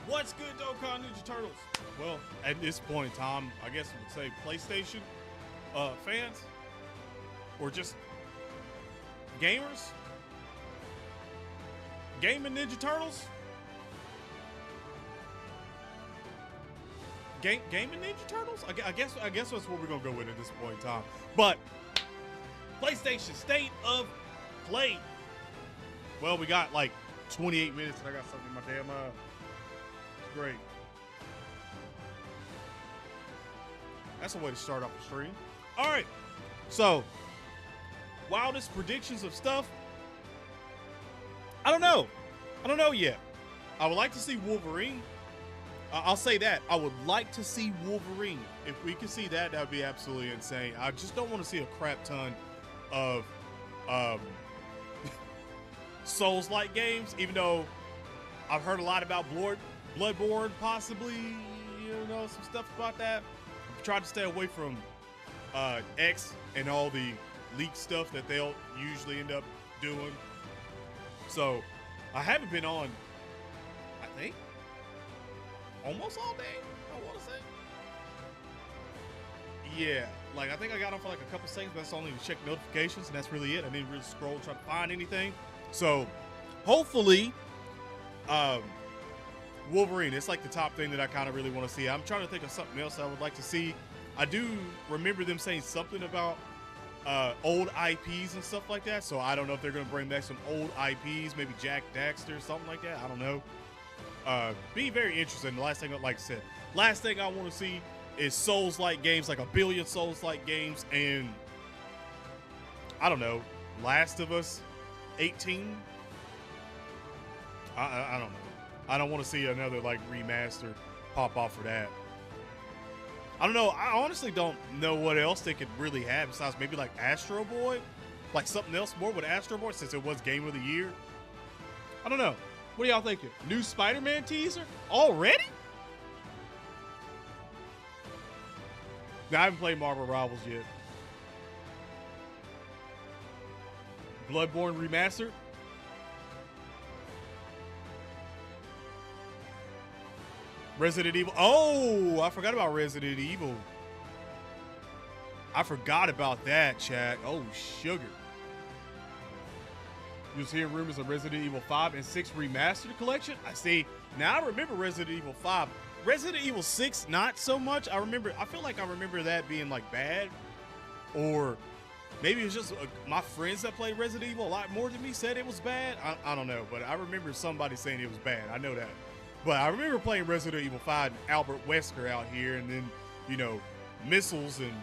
What's good, Dokkan Ninja Turtles? Well, at this point in time, I guess we would say PlayStation fans, or just gamers, gaming Ninja Turtles, gaming Ninja Turtles. I guess that's what we're gonna go with at this point in time. But PlayStation State of Play. Well, we got like 28 minutes, and I got something in my damn great. That's a way to start off the stream. All right, so wildest predictions of stuff. I don't know yet. I would like to see Wolverine. I'll say that. I would like to see Wolverine. If we could see that, that would be absolutely insane. I just don't want to see a crap ton of Souls-like games, even though I've heard a lot about Bloodborne, possibly, some stuff about that. I'm trying to stay away from X and all the leaked stuff that they'll usually end up doing. So I haven't been on, I think, almost all day, I want to say. Yeah, like I think I got on for like a couple seconds, but that's only to check notifications, and that's really it. I didn't really scroll, try to find anything. So hopefully, Wolverine, it's like the top thing that I kind of really want to see. I'm trying to think of something else I would like to see. I do remember them saying something about old IPs and stuff like that. So I don't know if they're going to bring back some old IPs, maybe Jack Daxter, something like that. I don't know. Be very interesting. The last thing, like I said, last thing I want to see is Souls-like games, like a billion Souls-like games, and I don't know, Last of Us 18. I don't know. I don't want to see another like remaster pop off for that. I don't know. I honestly don't know what else they could really have besides maybe like Astro Boy, like something else more with Astro Boy, since it was Game of the Year. I don't know. What are y'all thinking? New Spider-Man teaser already? Now, I haven't played Marvel Rivals yet. Bloodborne remastered. Resident Evil. Oh, I forgot about Resident Evil. I forgot about that, chat. Oh, sugar. You was hearing rumors of Resident Evil 5 and 6 Remastered Collection? I see. Now I remember Resident Evil 5. Resident Evil 6, not so much. I feel like I remember that being like bad. Or maybe it was just my friends that played Resident Evil a lot more than me said it was bad. I don't know, but I remember somebody saying it was bad. I know that. But I remember playing Resident Evil 5 and Albert Wesker out here, and then, missiles and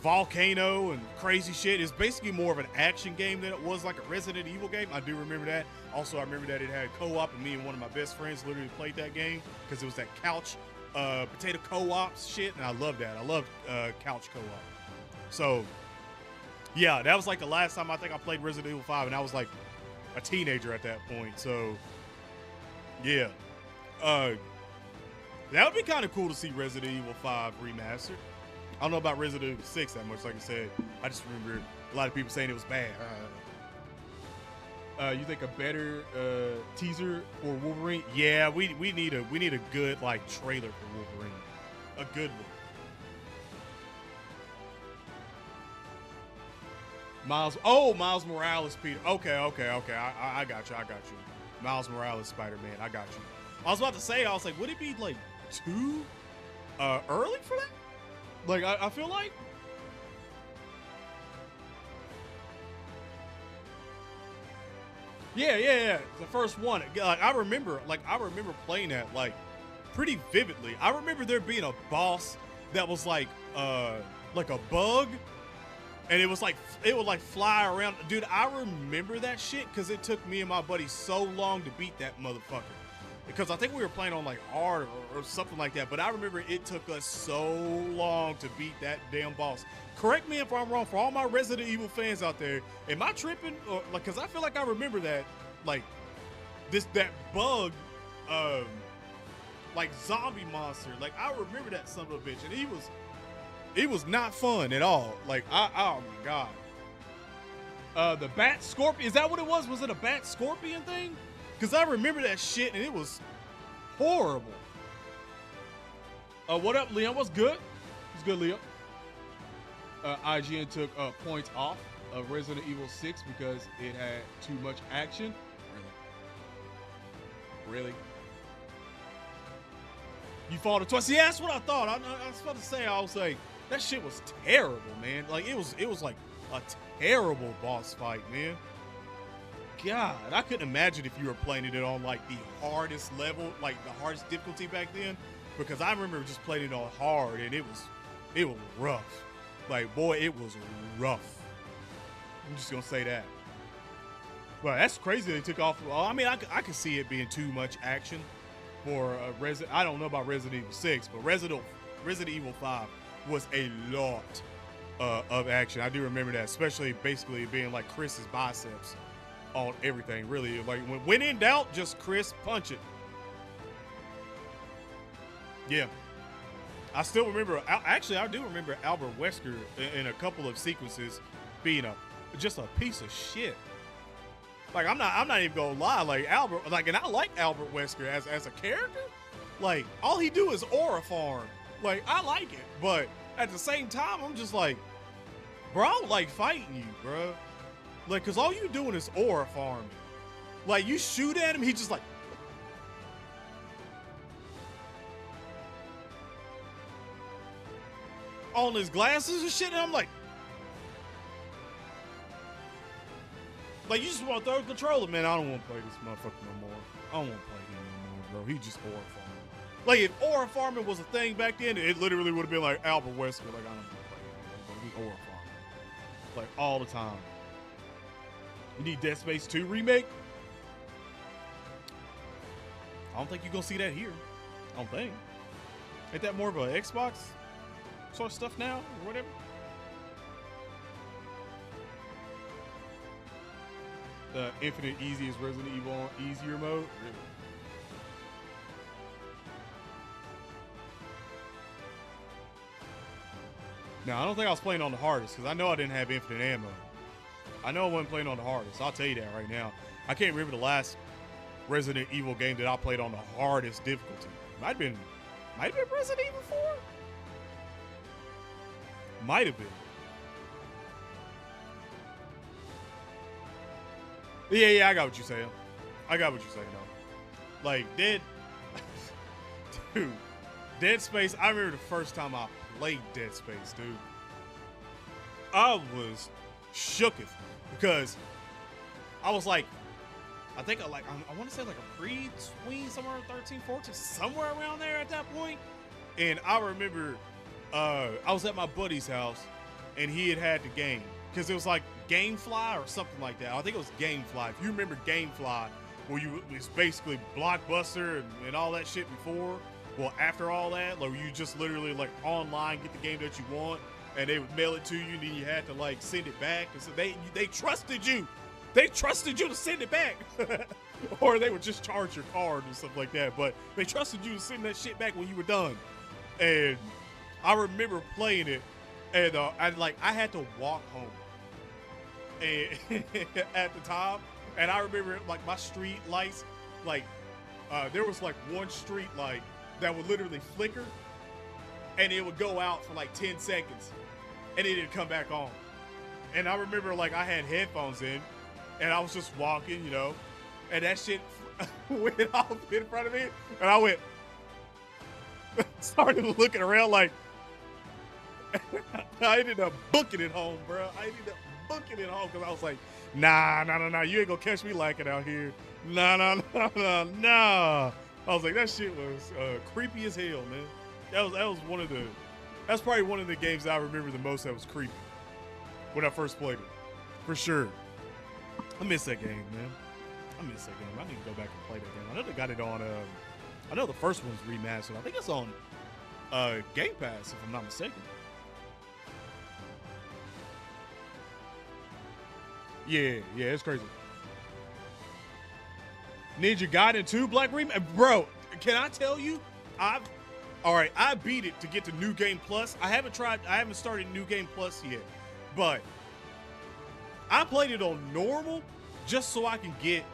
volcano and crazy shit. It's basically more of an action game than it was like a Resident Evil game. I do remember that. Also, I remember that it had co-op, and me and one of my best friends literally played that game because it was that couch potato co-op shit, and I love that. I love couch co-op. So, yeah, that was like the last time I think I played Resident Evil 5, and I was like a teenager at that point. So, yeah. That would be kind of cool to see Resident Evil 5 remastered. I don't know about Resident Evil 6 that much, like I said. I just remember a lot of people saying it was bad. You think a better teaser for Wolverine? Yeah, we need a good like trailer for Wolverine. A good one. Miles Morales, Peter. Okay. I got you. Miles Morales, Spider-Man. I got you. I was about to say, I was like, would it be like too early for that? Like, I feel like. Yeah. The first one. Like, I remember playing that like pretty vividly. I remember there being a boss that was like a bug. And it was like, it would like fly around. Dude, I remember that shit because it took me and my buddy so long to beat that motherfucker. Because I think we were playing on like hard or something like that. But I remember it took us so long to beat that damn boss. Correct me if I'm wrong. For all my Resident Evil fans out there, am I tripping? Or, like, because I feel like I remember that, like, that bug, like zombie monster. Like, I remember that son of a bitch. And it was not fun at all. Like, oh my God. The bat scorpion, is that what it was? Was it a bat scorpion thing? Because I remember that shit and it was horrible. What up, Leon? What's good? What's good, Leon? IGN took points off of Resident Evil 6 because it had too much action. Really? You fought it twice? Yeah, that's what I thought. I was about to say, I was like, that shit was terrible, man. Like, it was like a terrible boss fight, man. God, I couldn't imagine if you were playing it on like the hardest level, like the hardest difficulty back then, because I remember just playing it on hard and it was rough. Like, boy, it was rough. I'm just gonna say that. Well, that's crazy they took off. Well, I mean, I could see it being too much action for Resident. I don't know about Resident Evil 6, but Resident Evil 5 was a lot of action. I do remember that, especially basically being like Chris's biceps on everything. Really, like when in doubt, just Chris punch it. Yeah. I still remember, actually, I do remember Albert Wesker in a couple of sequences being just a piece of shit. Like, I'm not even gonna lie, like Albert, like, and I like Albert Wesker as a character. Like, all he do is aura farm. Like, I like it, but at the same time, I'm just like, bro, I don't like fighting you, bro. Like, cause all you doing is aura farming. Like, you shoot at him, he just like, on his glasses and shit, and I'm like, you just want to throw the controller, man. I don't want to play this motherfucker no more. I don't want to play him no more, bro. He just aura farming. Like, if aura farming was a thing back then, it literally would have been like Albert Wesker. Like, I don't want to play him no more, bro. He aura farming. Like, all the time. You need Dead Space 2 remake? I don't think you're going to see that here. I don't think. Ain't that more of an Xbox sort of stuff now or whatever? The Infinite Easy is Resident Evil on easier mode? Really? No, I don't think I was playing on the hardest because I know I didn't have infinite ammo. I know I wasn't playing on the hardest. I'll tell you that right now. I can't remember the last Resident Evil game that I played on the hardest difficulty. Might have been Resident Evil 4? Might have been. Yeah, I got what you're saying. Though. Like, Dead Space, I remember the first time I played Dead Space, dude. I was shooketh because I was like, I want to say like a pre-tween, somewhere in 13, 14, somewhere around there at that point. And I remember I was at my buddy's house and he had the game. Because it was like Gamefly or something like that. I think it was Gamefly. If you remember Gamefly, where it's basically Blockbuster and all that shit before. Well, after all that, like you just literally like online get the game that you want, and they would mail it to you, and then you had to like send it back. And so they trusted you. They trusted you to send it back, or they would just charge your card and stuff like that. But they trusted you to send that shit back when you were done. And I remember playing it, and I had to walk home. And at the time, and I remember like my street lights, like there was like one street light that would literally flicker and it would go out for like 10 seconds and it would come back on. And I remember like I had headphones in and I was just walking, you know, and that shit went off in front of me and I went, started looking around like, I ended up booking it home, bro. Booking it home because I was like, nah, you ain't gonna catch me lacking out here. Nah. I was like, that shit was creepy as hell, man. That's probably one of the games that I remember the most that was creepy when I first played it, for sure. I miss that game, man. I need to go back and play that game. I know they got it on. I know the first one's remastered. I think it's on Game Pass, if I'm not mistaken. Yeah, it's crazy. Ninja Gaiden 2 Black Remake, bro. Can I tell you? I beat it to get to New Game Plus. I haven't started New Game Plus yet, but I played it on normal just so I can get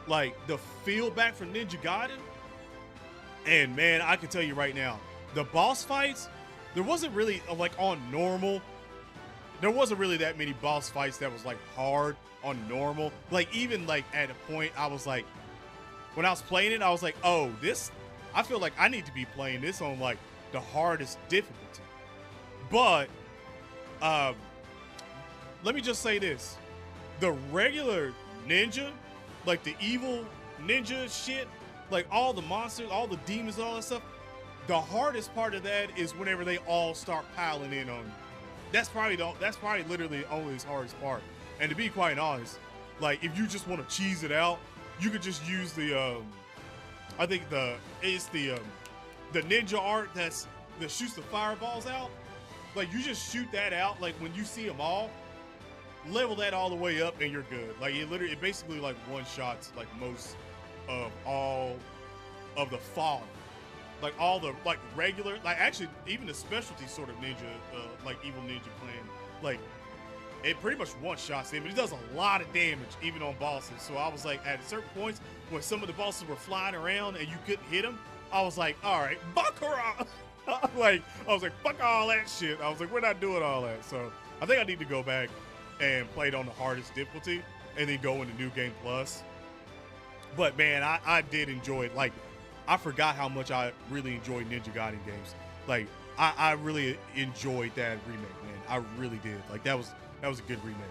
like the feel back from Ninja Gaiden. And man, I can tell you right now, the boss fights, there wasn't really like on normal. There wasn't really that many boss fights that was like hard on normal. Like even like at a point, I was like, when I was playing it, I was like, oh, this, I feel like I need to be playing this on like the hardest difficulty. But let me just say this: the regular ninja, like the evil ninja shit, like all the monsters, all the demons, all that stuff. The hardest part of that is whenever they all start piling in on you. That's probably literally only his hardest part. And to be quite honest, like if you just want to cheese it out, you could just use the I think it's the ninja art that shoots the fireballs out. Like you just shoot that out. Like when you see them all, level that all the way up, and you're good. Like it basically like one shots like most of all of the fallen. Like all the like regular, like actually even the specialty sort of ninja, like evil ninja clan, like it pretty much one shots him, but it does a lot of damage even on bosses. So I was like, at certain points when some of the bosses were flying around and you couldn't hit them, I was like, all right, Bakura. I was like, fuck all that shit. I was like, we're not doing all that. So I think I need to go back and play it on the hardest difficulty and then go into New Game Plus. But man, I did enjoy it. Like, I forgot how much I really enjoyed Ninja Gaiden games. Like, I really enjoyed that remake, man. I really did. Like, that was a good remake.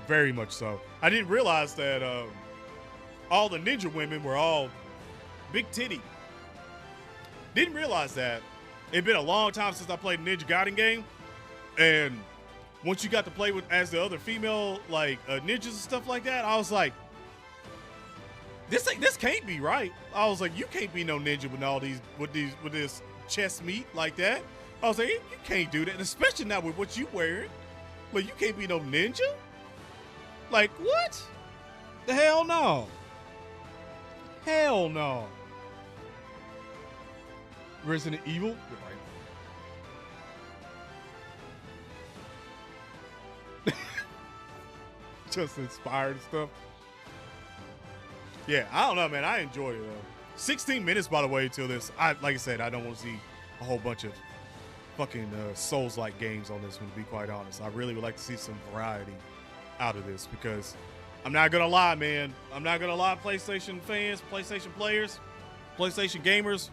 Very much so. I didn't realize that all the ninja women were all big titty. Didn't realize that. It'd been a long time since I played a Ninja Gaiden game. And once you got to play with as the other female like ninjas and stuff like that, I was like, this can't be right. I was like, you can't be no ninja with all these with this chest meat like that. I was like, you can't do that, and especially not with what you wearing. Like, you can't be no ninja. Like, what? The hell no. Hell no. Resident Evil. You're right. Just inspired and stuff. Yeah, I don't know, man. I enjoyed it, though. 16 minutes, by the way, till this. Like I said, I don't want to see a whole bunch of fucking Souls-like games on this one, to be quite honest. I really would like to see some variety out of this, because I'm not going to lie, man. I'm not going to lie, PlayStation fans, PlayStation players, PlayStation gamers.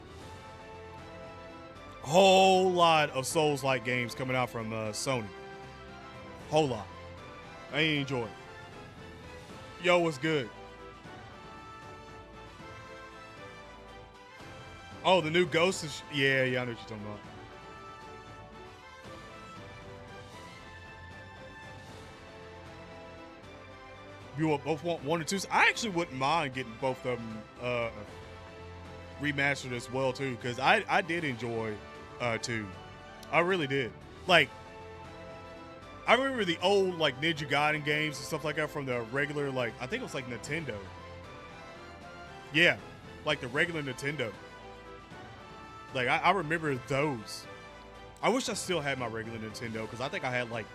Whole lot of Souls-like games coming out from Sony. Whole lot. I ain't enjoy it. Yo, what's good? Oh, the new Ghost is... Yeah, I know what you're talking about. You both want 1 or 2? I actually wouldn't mind getting both of them remastered as well, too, because I did enjoy 2. I really did. Like, I remember the old, like, Ninja Gaiden games and stuff like that from the regular, like, I think it was, like, Nintendo. Yeah, like the regular Nintendo. Like, I remember those. I wish I still had my regular Nintendo, because I think I had, like,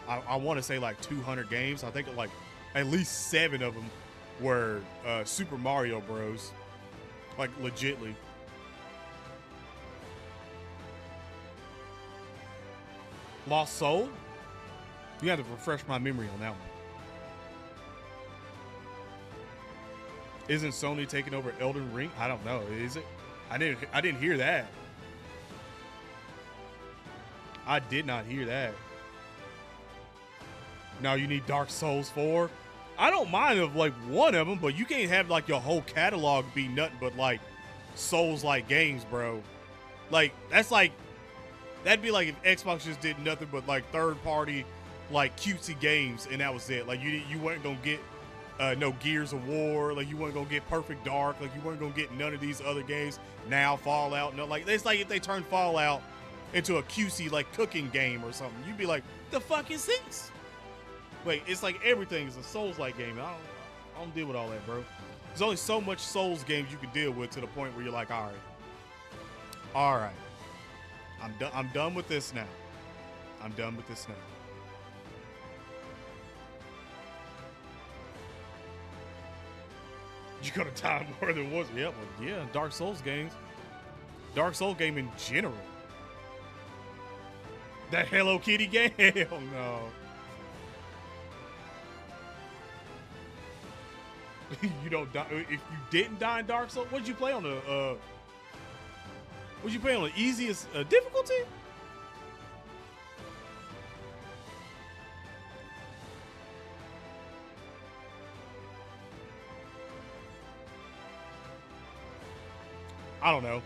I want to say, like, 200 games. I think, like, at least 7 of them were Super Mario Bros. Like, legitly. Lost Soul? You have to refresh my memory on that one. Isn't Sony taking over Elden Ring? I don't know. Is it? I didn't hear that. I did not hear that. Now you need Dark Souls 4. I don't mind of like one of them, but you can't have like your whole catalog be nothing but like Souls-like games, bro. Like that'd be like if Xbox just did nothing but like third-party like cutesy games and that was it. Like you weren't gonna get no Gears of War, like you weren't gonna get Perfect Dark, like you weren't gonna get none of these other games. Now Fallout, no, like it's like if they turned Fallout into a cutesy like cooking game or something, you'd be like, the fuck is this? Like it's like everything is a Souls-like game. I don't deal with all that, bro. There's only so much Souls games you can deal with to the point where you're like, all right, I'm done with this now. I'm done with this now. You gotta die more than once. Yeah, well, yeah, Dark Souls games. Dark Souls game in general. That Hello Kitty game? Hell no. You don't die. If you didn't die in Dark Souls, what'd you play on the, what'd you play on the easiest difficulty? I don't know.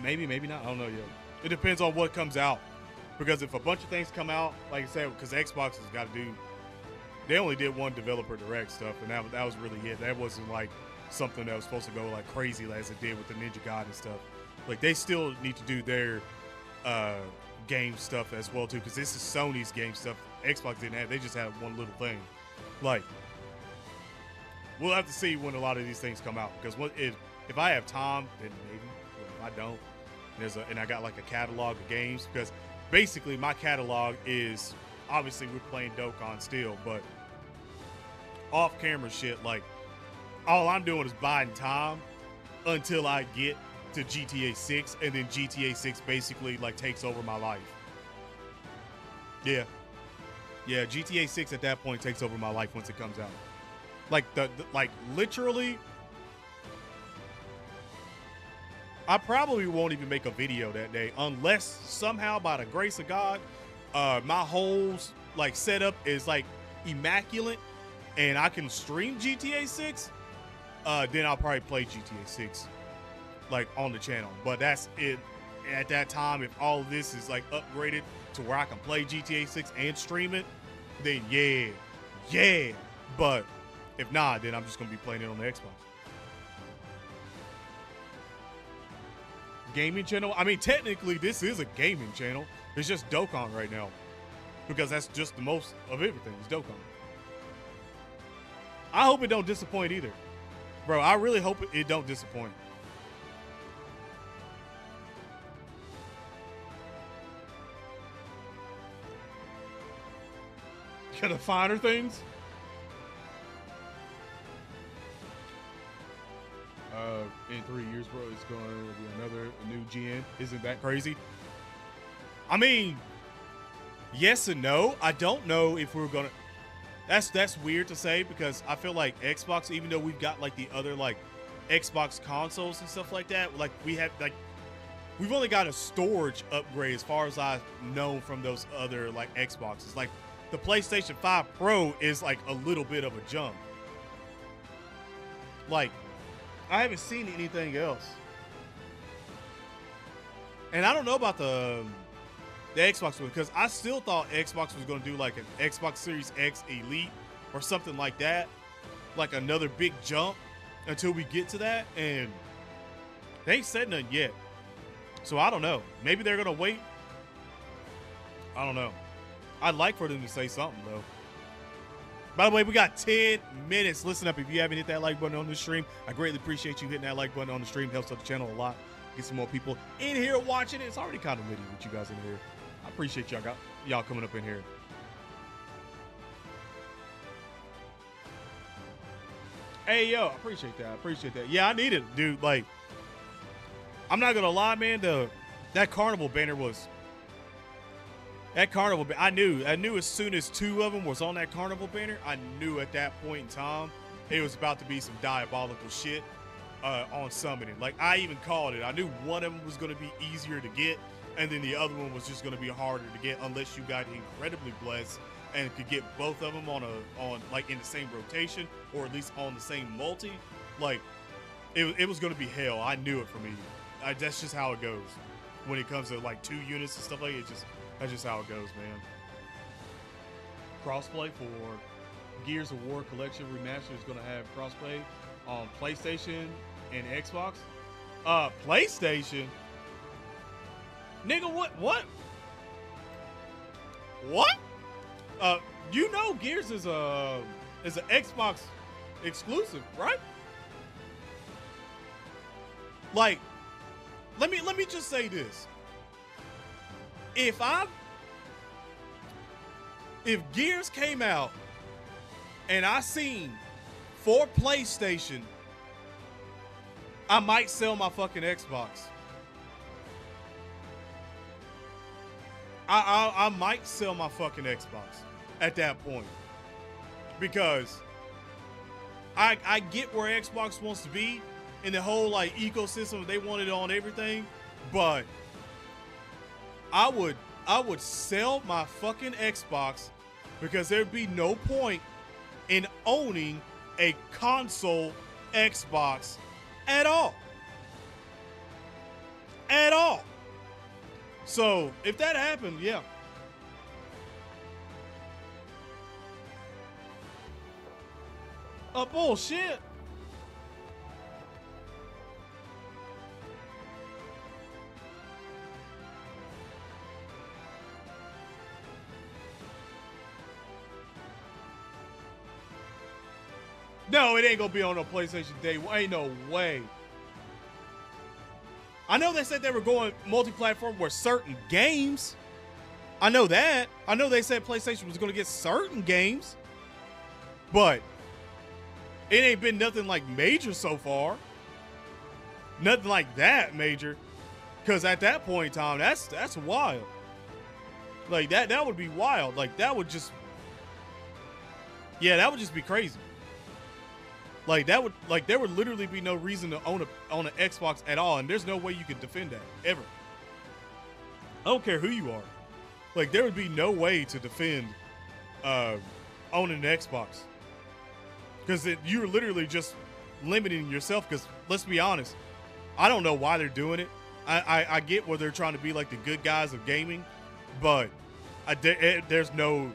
Maybe, maybe not. I don't know yet. It depends on what comes out. Because if a bunch of things come out, like I said, because Xbox has got to do, they only did one developer direct stuff, and that was really it. That wasn't like something that was supposed to go like crazy as it did with the Ninja Gaiden stuff. Like they still need to do their game stuff as well too, because this is Sony's game stuff. Xbox didn't have. They just had one little thing. Like we'll have to see when a lot of these things come out, because if I have time, then maybe. But if I don't, and I got like a catalog of games, because basically my catalog is, obviously we're playing Dokkan still, but off camera shit, like all I'm doing is buying time until I get to GTA 6, and then GTA 6 basically like takes over my life. Yeah, GTA 6 at that point takes over my life once it comes out. Like like literally, I probably won't even make a video that day unless somehow by the grace of God, my whole like setup is like immaculate and I can stream GTA 6. Then I'll probably play GTA 6 like on the channel. But that's it at that time. If all of this is like upgraded to where I can play GTA 6 and stream it, then yeah. But if not, then I'm just gonna be playing it on the Xbox. Gaming channel? I mean, technically this is a gaming channel. It's just Dokkan right now, because that's just the most of everything is Dokkan. I hope it don't disappoint either, bro. I really hope it don't disappoint. Got the finer things. In 3 years, bro, it's going to be another new gen. Isn't that crazy? I mean, yes and no. I don't know if we're gonna. That's weird to say, because I feel like Xbox, even though we've got like the other like Xbox consoles and stuff like that, like we've only got a storage upgrade as far as I've known from those other like Xboxes. Like the PlayStation 5 Pro is like a little bit of a jump. Like I haven't seen anything else. And I don't know about the Xbox one, because I still thought Xbox was going to do like an Xbox Series X Elite or something like that. Like another big jump until we get to that. And they ain't said nothing yet. So I don't know. Maybe they're going to wait. I don't know. I'd like for them to say something though. By the way, we got 10 minutes. Listen up, if you haven't hit that like button on the stream, I greatly appreciate you hitting that like button on the stream. Helps out the channel a lot. Get some more people in here watching it. It's already kind of litty with you guys in here. I appreciate y'all coming up in here. Hey, yo, I appreciate that. I appreciate that. Yeah, I need it, dude. Like, I'm not going to lie, man. That Carnival banner was... That Carnival, I knew as soon as 2 of them was on that Carnival banner, I knew at that point in time it was about to be some diabolical shit on summoning. Like, I even called it. I knew one of them was going to be easier to get, and then the other one was just going to be harder to get unless you got incredibly blessed and could get both of them on like in the same rotation, or at least on the same multi. Like, it was going to be hell. I knew it for me. That's just how it goes when it comes to like 2 units and stuff like it. That's just how it goes, man. Crossplay for Gears of War Collection Remastered is going to have crossplay on PlayStation and Xbox. PlayStation? Nigga, what? You know Gears is an Xbox exclusive, right? Like, let me just say this. If Gears came out and I seen for PlayStation I might sell my fucking Xbox. I might sell my fucking Xbox at that point, because I get where Xbox wants to be in the whole like ecosystem. They want it on everything, but I would sell my fucking Xbox, because there'd be no point in owning a console Xbox at all. At all. So if that happened, yeah. Bullshit. No, it ain't gonna be on no PlayStation Day. Ain't no way. I know they said they were going multi-platform with certain games. I know that. I know they said PlayStation was gonna get certain games, but it ain't been nothing like major so far. Nothing like that major. Cause at that point in time, that's wild. Like that would be wild. Like that would just, yeah, that would just be crazy. Like that would, like there would literally be no reason to own an Xbox at all, and there's no way you could defend that ever. I don't care who you are. Like there would be no way to defend owning an Xbox, because you're literally just limiting yourself. Because let's be honest, I don't know why they're doing it. I get where they're trying to be like the good guys of gaming, but there's no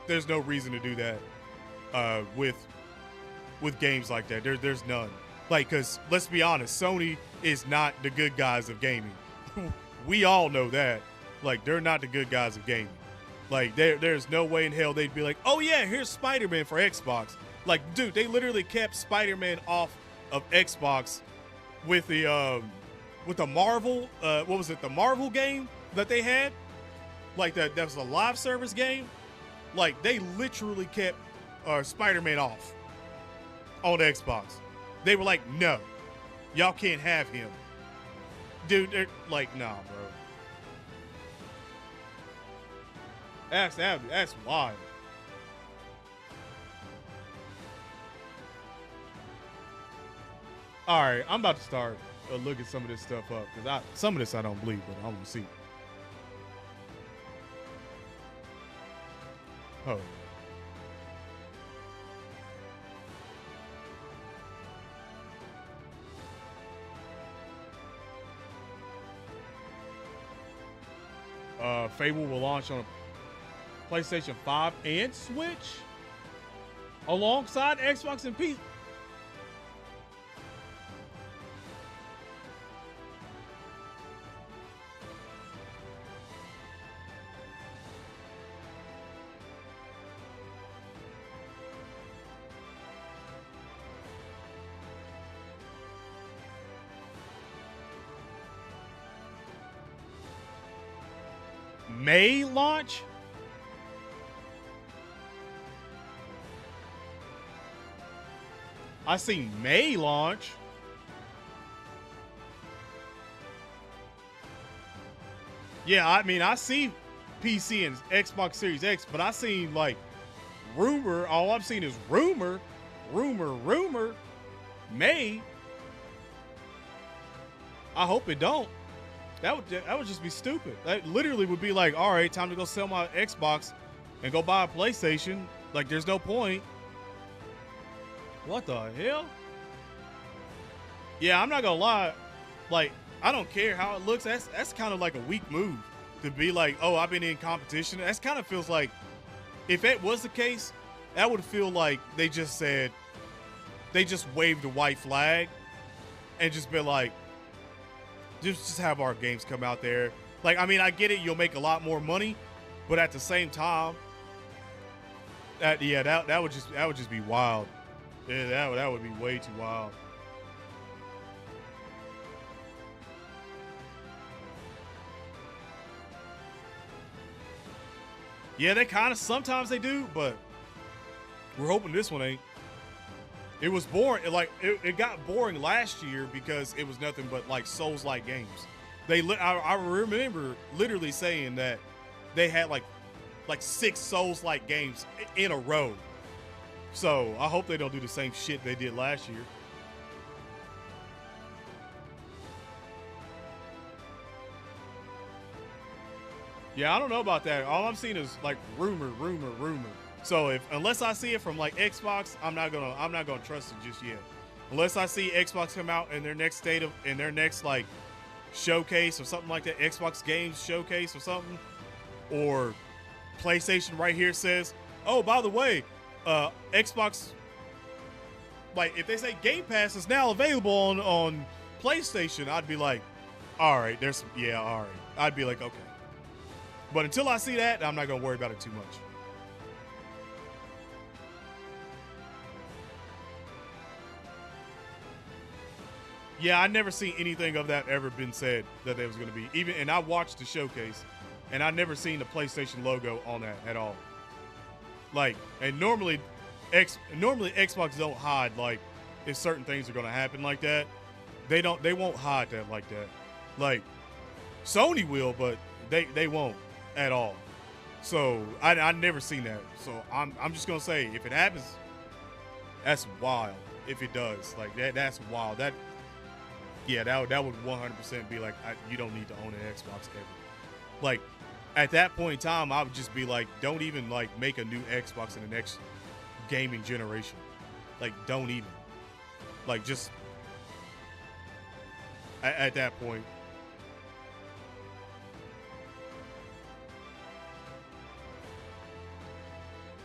reason to do that with games like that. There's none. Like, because let's be honest, Sony is not the good guys of gaming. We all know that. Like, they're not the good guys of gaming. Like, there's no way in hell they'd be like, oh yeah, here's Spider-Man for Xbox. Like, dude, they literally kept Spider-Man off of Xbox with the Marvel, what was it, the Marvel game that they had? Like, that was a live service game. Like, they literally kept Spider-Man off on Xbox. They were like, no, y'all can't have him. Dude, they're like, nah, bro. That's wild. All right, I'm about to start looking some of this stuff up, because some of this I don't believe, but I want to see. Oh. Fable will launch on PlayStation 5 and Switch alongside Xbox and PC. May launch? I see May launch. Yeah, I mean, I see PC and Xbox Series X, but I seen like rumor. All I've seen is rumor, May. I hope it don't. That would just be stupid. That literally would be like, all right, time to go sell my Xbox and go buy a PlayStation. Like, there's no point. What the hell? Yeah, I'm not gonna lie. Like, I don't care how it looks. That's kind of like a weak move to be like, oh, I've been in competition. That's kind of feels like, if that was the case, that would feel like they just said, they just waved a white flag and just been like, just have our games come out there. Like, I mean, I get it, you'll make a lot more money, but at the same time, that would just be wild. Yeah, that would be way too wild. Yeah, they kind of sometimes they do, but we're hoping this one ain't. It was boring. Like it got boring last year because it was nothing but like Souls-like games. I remember literally saying that they had like six Souls-like games in a row. So I hope they don't do the same shit they did last year. Yeah, I don't know about that. All I'm seeing is like rumor. So if unless I see it from like Xbox, I'm not gonna trust it just yet. Unless I see Xbox come out in their next like showcase or something like that, Xbox Games showcase or something, or PlayStation right here says, oh, by the way, Xbox, like if they say Game Pass is now available on PlayStation, I'd be like, all right, yeah, all right. I'd be like, okay. But until I see that, I'm not gonna worry about it too much. Yeah, I never seen anything of that ever been said that there was gonna be. And I watched the showcase, and I never seen the PlayStation logo on that at all. Like, and normally Xbox don't hide like if certain things are gonna happen like that. They won't hide that like that. Like Sony will, but they won't at all. So I never seen that. So I'm just gonna say if it happens, that's wild. If it does, like that's wild. That would 100% be like you don't need to own an Xbox ever. Like at that point in time, I would just be like, don't even like make a new Xbox in the next gaming generation. Like don't even. Like just at that point.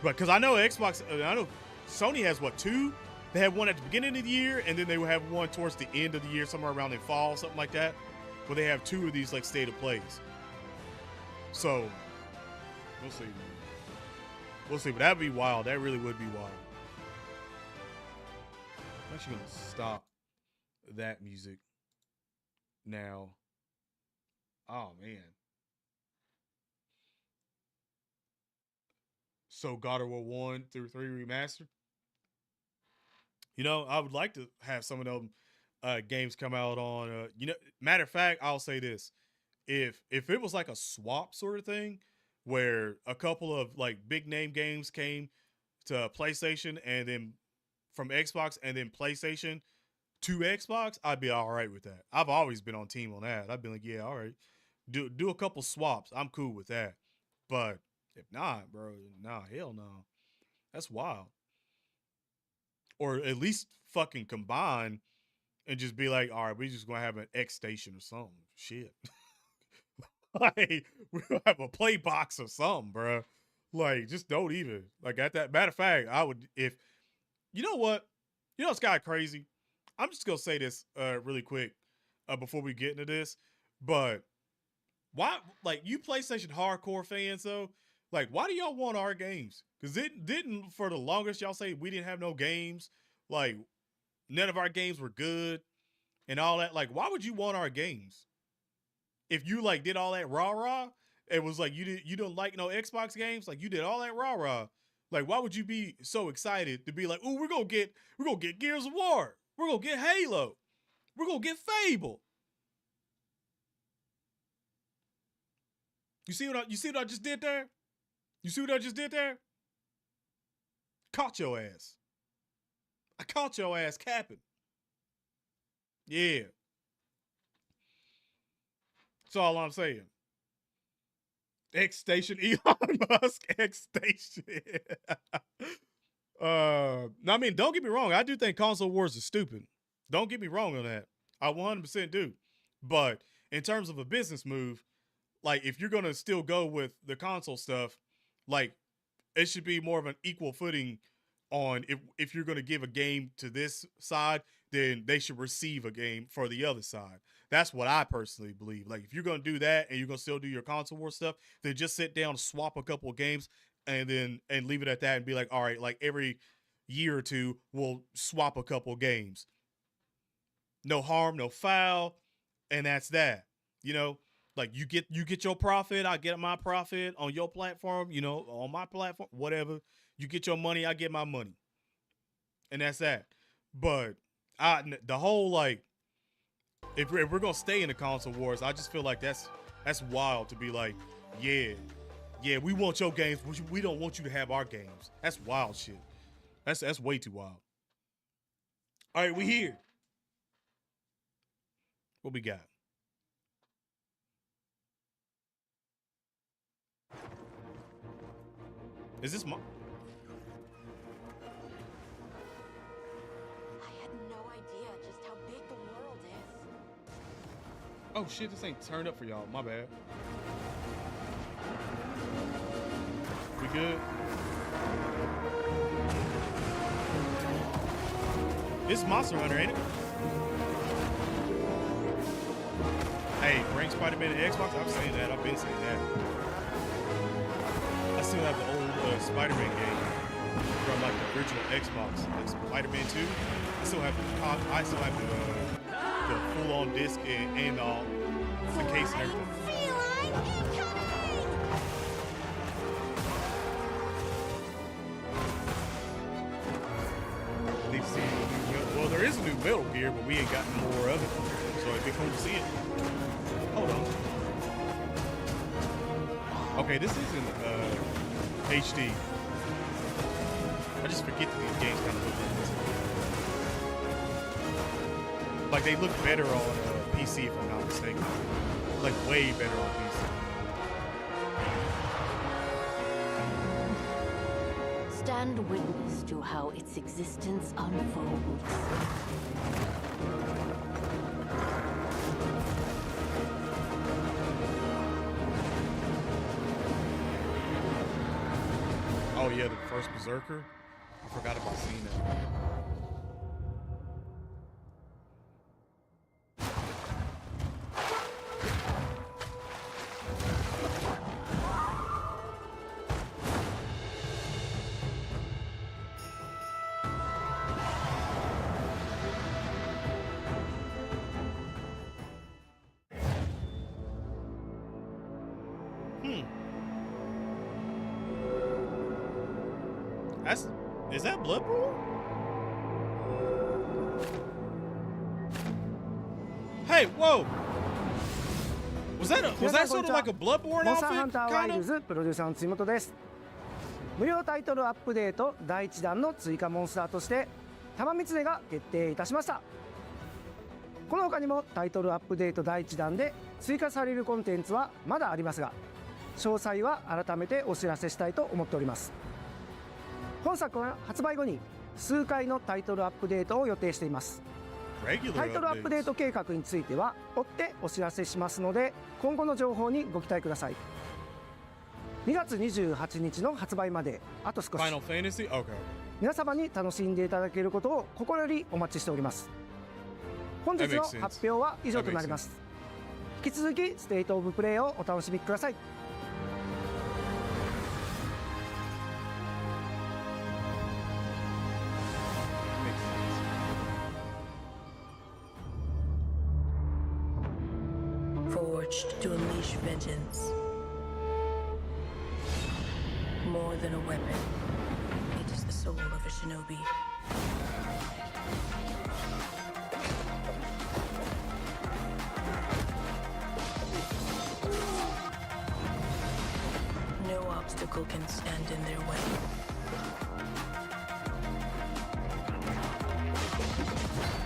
But because I know I know Sony has what, two? They have one at the beginning of the year, and then they will have one towards the end of the year, somewhere around in fall, something like that. Where they have two of these like state of plays. So we'll see. We'll see, but that'd be wild. That really would be wild. I'm actually gonna stop that music now. Oh man. So God of War 1 through 3 remastered. I would like to have some of them games come out on. Matter of fact, I'll say this: if it was like a swap sort of thing, where a couple of like big name games came to PlayStation and then from Xbox and then PlayStation to Xbox, I'd be all right with that. I've always been on team on that. I'd be like, yeah, all right, do a couple swaps. I'm cool with that. But if not, bro, nah, hell no. That's wild. Or at least fucking combine and just be like, all right, we just gonna have an X station or something. Shit. Like we'll have a play box or something, bro. Like just don't even. Like at that matter of fact, I would if you know what? You know it's kind of crazy. I'm just gonna say this really quick before we get into this. But why like you PlayStation hardcore fans though? Like, why do y'all want our games? Because it didn't for the longest y'all say we didn't have no games. Like none of our games were good and all that. Like, why would you want our games? If you like did all that rah rah, it was like you don't like no Xbox games, like you did all that rah rah. Like, why would you be so excited to be like, oh, we're gonna get Gears of War, we're gonna get Halo, we're gonna get Fable. You see what I just did there? You see what I just did there? Caught your ass. I caught your ass capping. Yeah. That's all I'm saying. X Station, Elon Musk, X Station. I mean, don't get me wrong. I do think console wars are stupid. Don't get me wrong on that. I 100% do. But in terms of a business move, like if you're gonna still go with the console stuff, like it should be more of an equal footing on if you're going to give a game to this side, then they should receive a game for the other side. That's what I personally believe. Like if you're going to do that and you're going to still do your console war stuff, then just sit down, swap a couple of games, and leave it at that and be like, all right, like every year or two we'll swap a couple of games. No harm, no foul, and that's that. You know, like you get your profit, I get my profit on your platform, on my platform, whatever. You get your money, I get my money. And that's that. But the whole like, if we're gonna stay in the console wars, I just feel like that's wild to be like, yeah, we want your games, but we don't want you to have our games. That's wild shit. That's way too wild. All right, we here. What we got? Is this my? Oh shit, this ain't turned up for y'all. My bad. We good? This Monster Hunter, ain't it? Hey, bring Spider-Man to Xbox? I'm saying that. I've been saying that. I still have the old Spider-Man game from like the original Xbox, like Spider-Man 2. I still have the full-on disc and all the case and everything. Well, there is a new Metal Gear, but we ain't gotten more of it, so it'd be cool to see it. Hold on. Okay, this isn't HD. I just forget that these games kind of look like this. Like they look better on PC, if I'm not mistaken. Like way better on PC. Stand witness to how its existence unfolds. Oh yeah, the first Berserker. I forgot about seeing that. Is that Bloodborne? Hey, whoa! Was that sort of like a Bloodborne outfit? Kind of? プロデューサーの辻本です。無料タイトルアップデート第1弾の追加モンスターとして玉光が決定いたしました。この他にもタイトルアップデート第1弾で追加されるコンテンツはまだありますが、詳細は改めてお知らせしたいと思っております。本作は発売後に数回のタイトルアップデートを予定しています。タイトルアップデート計画については追ってお知らせしますので、今後の情報にご期待ください。2月28日の発売まであと少し。皆様に楽しんでいただけることを心よりお待ちしております。本日の発表は以上となります。引き続きステートオブプレイをお楽しみください。Forged to unleash vengeance. More than a weapon, it is the soul of a shinobi. No obstacle can stand in their way.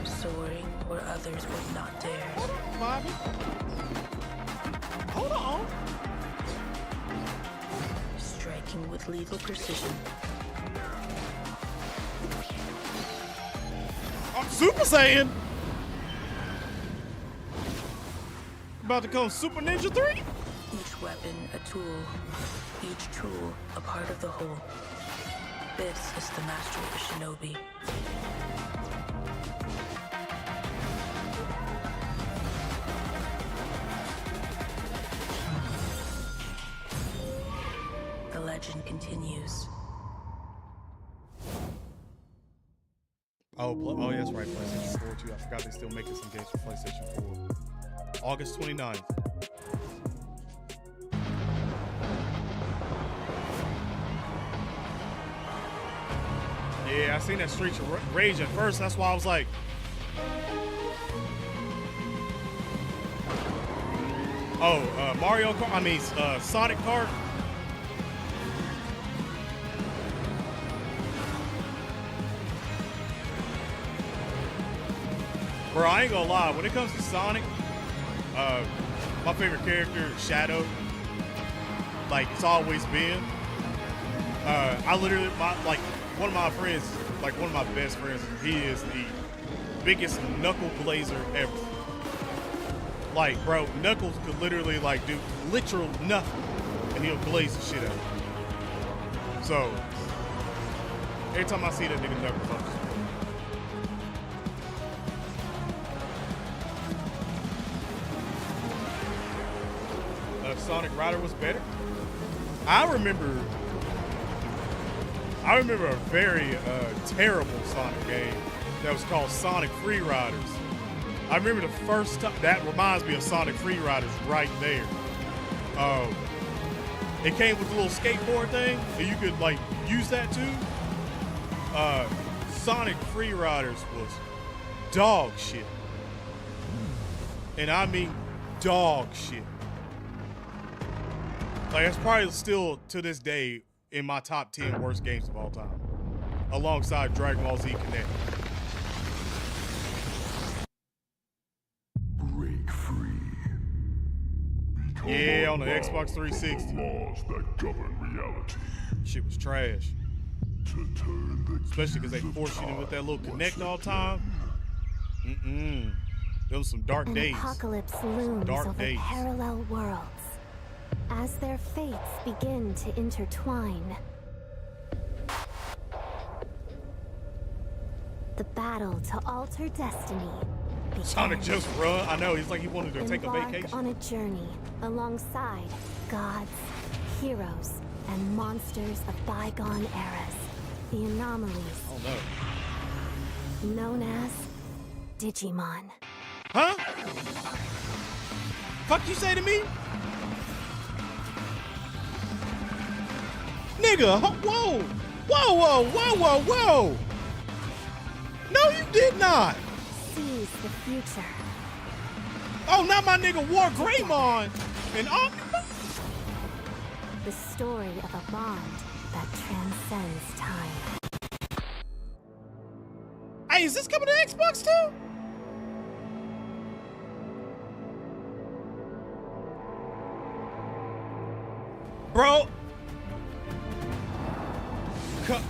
Soaring where others would not dare. Bobby? Hold on. Striking with lethal precision. I'm Super Saiyan. About to come Super Ninja 3? Each weapon a tool, each tool a part of the whole. This is the master of the shinobi. The legend continues. Oh, yeah, that's right. PlayStation 4 too. I forgot they still making some games for PlayStation 4. August 29th. Yeah, I seen that Streets of Rage at first. That's why I was like, oh, Mario Kart. I mean, Sonic Kart. Bro, I ain't gonna lie. When it comes to Sonic, my favorite character is Shadow. Like, it's always been. I literally, one of my friends, like one of my best friends, he is the biggest knuckle blazer ever. Like, bro, Knuckles could literally like do literal nothing, and he'll blaze the shit out. So every time I see that nigga Knuckles, I'm just Sonic Rider was better. I remember a very terrible Sonic game that was called Sonic Free Riders. I remember the first time. That reminds me of Sonic Free Riders right there. It came with a little skateboard thing, and you could like use that too. Sonic Free Riders was dog shit, and I mean dog shit. Like, it's probably still, to this day, in my top 10 worst games of all time, alongside Dragon Ball Z Connect. Break free. Yeah, on the Xbox 360. Laws that govern reality. Shit was trash. To turn the Especially because they forced you to with that little Connect all the time. There was some dark days. An apocalypse looms dark over days. parallel worlds. As their fates begin to intertwine, the battle to alter destiny begins. Sonic just run. I know, he's like he wanted to take a Embark vacation. on a journey alongside gods, heroes, and monsters of bygone eras. The anomalies. Oh no. Known as Digimon. Huh? Fuck you say to me? Nigga, whoa! Whoa, whoa, whoa, whoa, whoa! No, you did not! Seize the future. Oh, not my nigga War Greymon! And Omnibus? The story of a bond that transcends time. Hey, is this coming to Xbox too? Bro,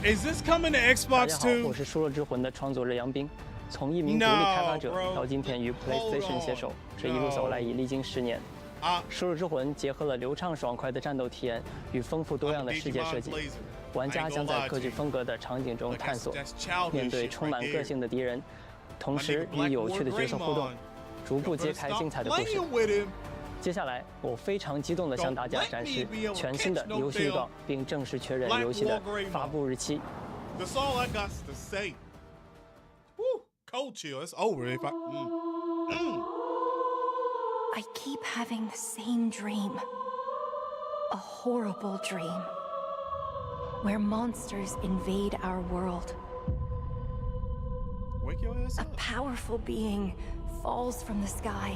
is this coming to 大 Xbox 家好， too? 我是《输了之魂》的创作人杨斌。从一名独立开发者 No, bro. 到今天与 PlayStation 携手，这一路走来已历经10年。啊， 《输入之魂》结合了流畅爽快的战斗体验与丰富多样的世界设计，玩家将在各具风格的场景中探索，面对充满个性的敌人，同时与有趣的角色互动，逐步揭开精彩的故事。接下来，我非常激动地向大家展示全新的游戏预告，并正式确认游戏的发布日期。 That's all I got to say. Woo, cold chill. It's over if I. I keep having the same dream. A horrible dream. Where monsters invade our world. Wake your ass A up. powerful being falls from the sky.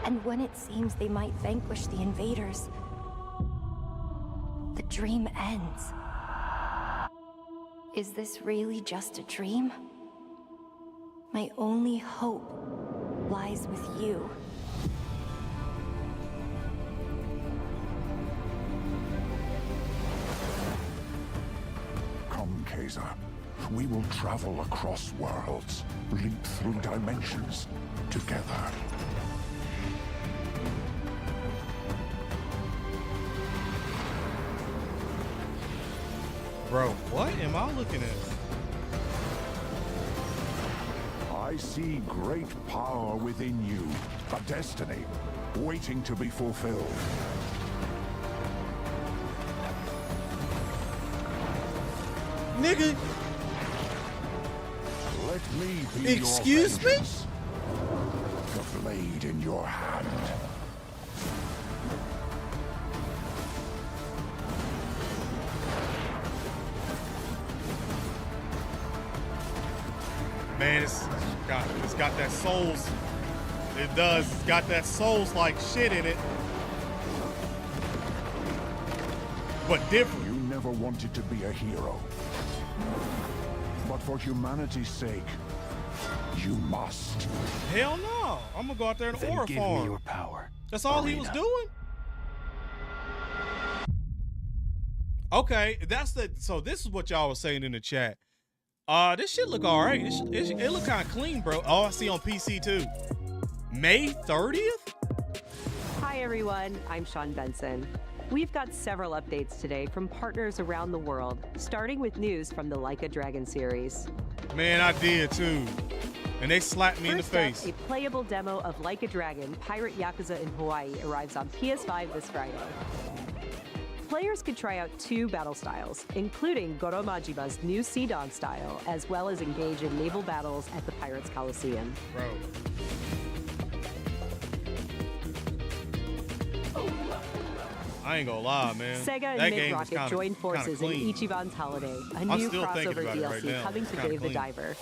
And when it seems they might vanquish the invaders, the dream ends. Is this really just a dream? My only hope lies with you. Come, Kaiser. We will travel across worlds, leap through dimensions, together. Bro, what am I looking at? I see great power within you, a destiny waiting to be fulfilled. Nigga, Let me be Excuse your me? vengeance. The blade in your hand. Man, it's got that Souls. It does. It's got that Souls-like shit in it. But different. You never wanted to be a hero. But for humanity's sake, you must. Hell no. I'm gonna go out there and Then aura give farm. me your power. That's all he was Arena. doing? Okay, so this is what y'all was saying in the chat. This shit look all right. It look kind of clean, bro. Oh, I see on PC too. May 30th? Hi everyone, I'm Sean Benson. We've got several updates today from partners around the world, starting with news from the Like a Dragon series. Man, I did too. And they slapped me in the face. A playable demo of Like a Dragon, Pirate Yakuza in Hawaii arrives on PS5 this Friday. Players could try out 2 battle styles, including Goro Majima's new Sea Dawn style, as well as engage in naval battles at the Pirates Coliseum. Bro. I ain't gonna lie, man. Sega and that game Mid-Rocket joined forces in Ichiban's Holiday, a new crossover DLC coming to Dave the Diver.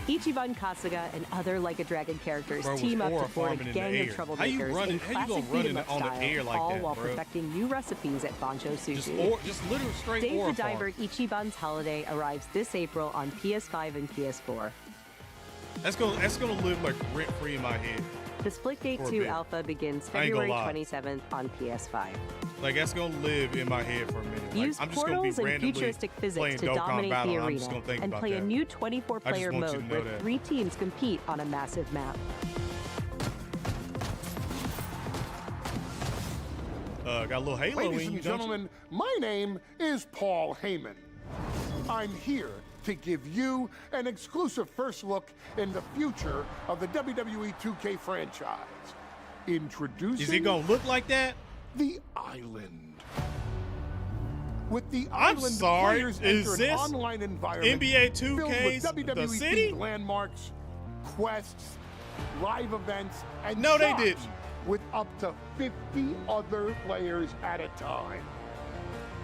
Ichiban Kasuga and other Like a Dragon characters team up to thwart a gang of troublemakers in classic beat-em-up style, all while perfecting new recipes at Bancho Sushi. Just literally straight Dave the Diver Ichiban's Holiday arrives this April on PS5 and PS4. That's gonna live like rent-free in my head. The Splitgate 2 alpha begins February 27th on PS5. Like, that's gonna live in my head for a minute. Use I'm just portals gonna be and futuristic physics to dominate the arena and play a new 24-player mode where 3 teams compete on a massive map. Got a little Halo Ladies and gentlemen, my name is Paul Heyman. I'm here to give you an exclusive first look in the future of the WWE 2K franchise. Introducing... Is it gonna look like that? The Island. With the I'm Island, sorry, players is enter this an online environment NBA filled 2K's with WWE The City? landmarks, quests, live events, and no, they shops didn't. with up to 50 other players at a time.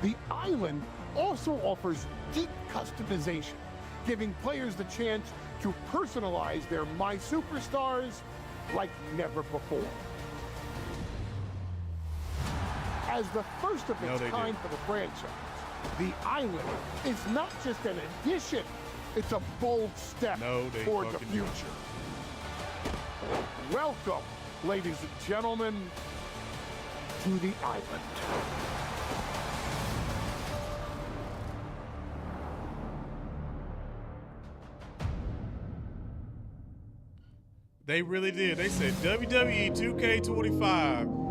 The Island also offers deep customization, giving players the chance to personalize their My Superstars like never before. As the first of its kind for the franchise, the Island is not just an addition, it's a bold step toward the future. Welcome, ladies and gentlemen, to the Island. They really did. They said WWE 2K25.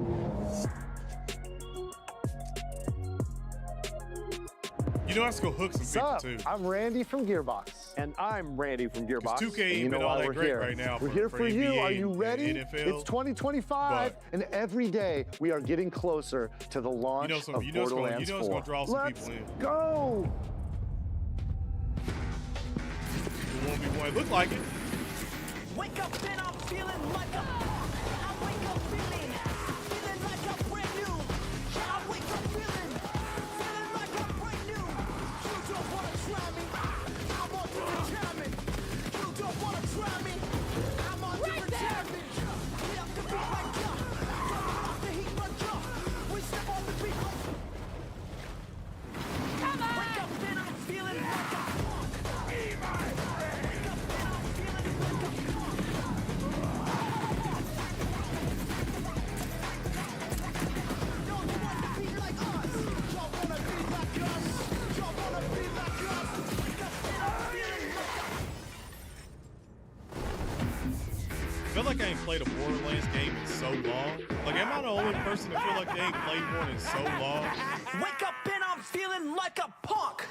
You know, let's go hook some people too. I'm Randy from Gearbox. And I'm Randy from Gearbox. 2K and ain't been all that great right now. We're here for you. NBA Are you ready? NFL, it's 2025, and every day we are getting closer to the launch of Borderlands 4. Gonna draw some people in. Go! It won't be one. It look like it. Wake up and I'm feeling like I wake up feeling like I'm brand new. I wake up feeling like I'm brand new. You don't wanna try me. I'm on different timing. You don't wanna try me. I'm on different timing. We have to be like ya. Don't off the heat like ya. We step on the beat like. Come on. Wake up and I'm feeling like a funk. Wake up and I'm feeling like a funk. I feel like I ain't played a Borderlands game in so long. Like, am I the only person that feel like they ain't played one in so long? Wake up and I'm feeling like a punk.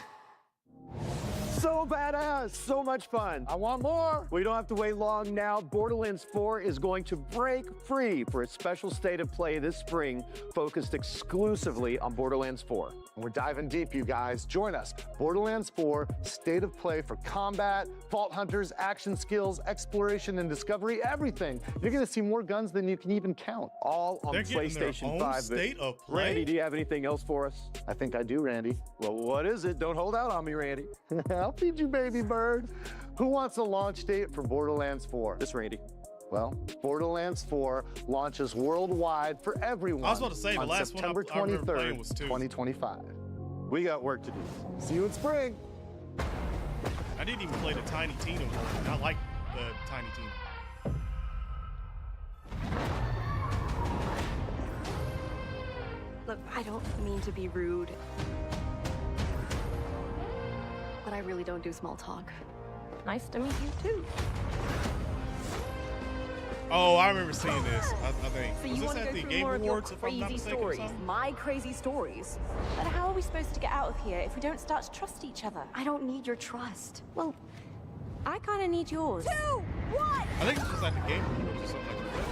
So badass, so much fun. I want more. We don't have to wait long now. Borderlands 4 is going to break free for its special state of play this spring, focused exclusively on Borderlands 4. We're diving deep, you guys. Join us. Borderlands 4, state of play for combat, vault hunters, action skills, exploration and discovery, everything. You're gonna see more guns than you can even count, all on PlayStation 5. State of play? Randy, do you have anything else for us? I think I do, Randy. Well, what is it? Don't hold out on me, Randy. I'll feed you, baby bird. Who wants a launch date for Borderlands 4? This Randy. Well, Borderlands 4 launches worldwide for everyone. I was about to say, the on last September one I remember playing 23rd, was 2. 2025. We got work to do. See you in spring. I didn't even play the Tiny Tina one. I like the Tiny Tina. Look, I don't mean to be rude, but I really don't do small talk. Nice to meet you, too. Oh, I remember seeing this. I think. So Was you this want to at go the through Game more of your Awards, if I'm not crazy mistaken, or stories, something? my crazy stories? But how are we supposed to get out of here if we don't start to trust each other? I don't need your trust. Well, I kind of need yours. 2, 1! I think it was at the Game Awards or something like that.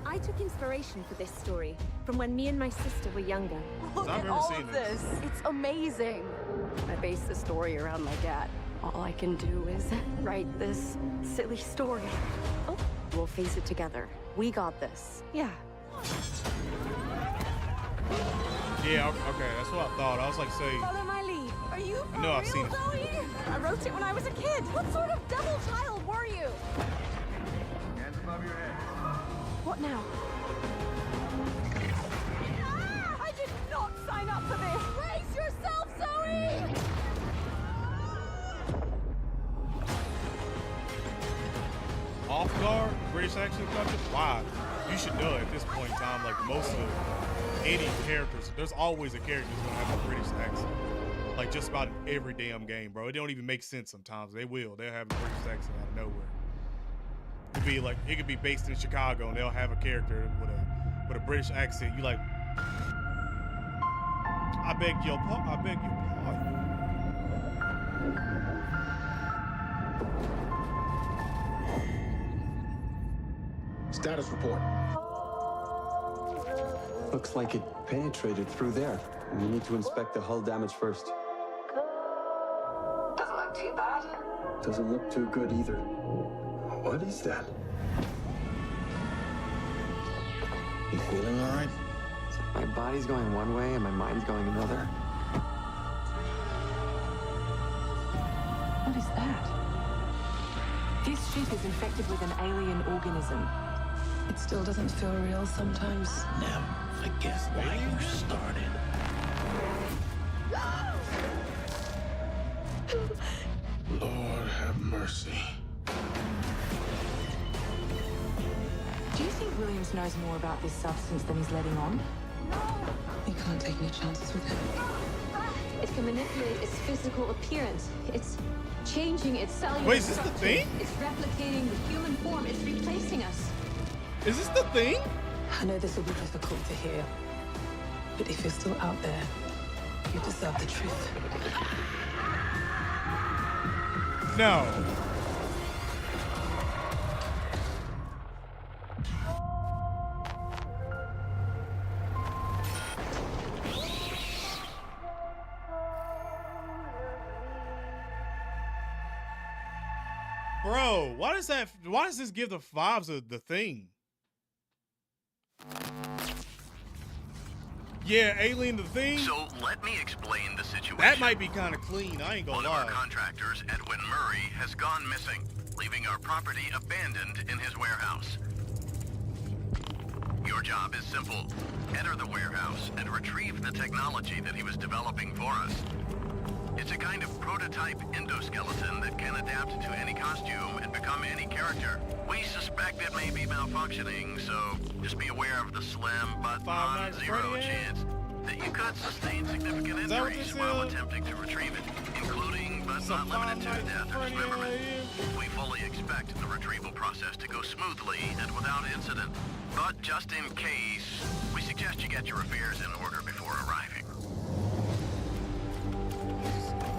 I took inspiration for this story from when me and my sister were younger. Look I at remember all seeing of this. this. It's amazing. I base the story around my dad. All I can do is write this silly story. Oh, we'll face it together. We got this. Yeah. Yeah, okay, that's what I thought. I was like, say, Follow my lead. Are you for No, I've real, seen it. Zoe? I wrote it when I was a kid. What sort of devil child were you? Hands above your head. What now? Ah, I did not sign up for this. Brace yourself, Zoe! off guard, British accent country. Why? You should know at this point in time, like most of any characters, there's always a character who's gonna have a British accent. Like just about in every damn game, bro. It don't even make sense sometimes. They'll have a British accent out of nowhere. It could be based in Chicago and they'll have a character with a British accent. You like, I beg your pardon. Status report. Looks like it penetrated through there. We need to inspect the hull damage first. Doesn't look too bad. Doesn't look too good either. What is that? You feeling all right? My body's going one way and my mind's going another. What is that? This ship is infected with an alien organism. It still doesn't feel real sometimes. Now, I guess why you started. Lord have mercy. Do you think Williams knows more about this substance than he's letting on? You can't take any chances with him. It can manipulate its physical appearance. It's changing its cellular Wait, is this the structure. thing? It's replicating the human form. It's replacing us. Is this the thing? I know this will be difficult to hear, but if you're still out there, you deserve the truth. No. Bro, why does this give the vibes of the thing? Yeah, Alien the Thing. So let me explain the situation. That might be kind of clean. I ain't gonna One lie. of our contractors, Edwin Murray, has gone missing, leaving our property abandoned in his warehouse. Your job is simple. Enter the warehouse and retrieve the technology that he was developing for us. It's a kind of prototype endoskeleton that can adapt to any costume and become any character. We suspect it may be malfunctioning, so just be aware of the slim but non-zero chance that you could sustain significant injuries while attempting to retrieve it, including but not limited to death or dismemberment. We fully expect the retrieval process to go smoothly and without incident, but just in case, we suggest you get your affairs in order before arriving.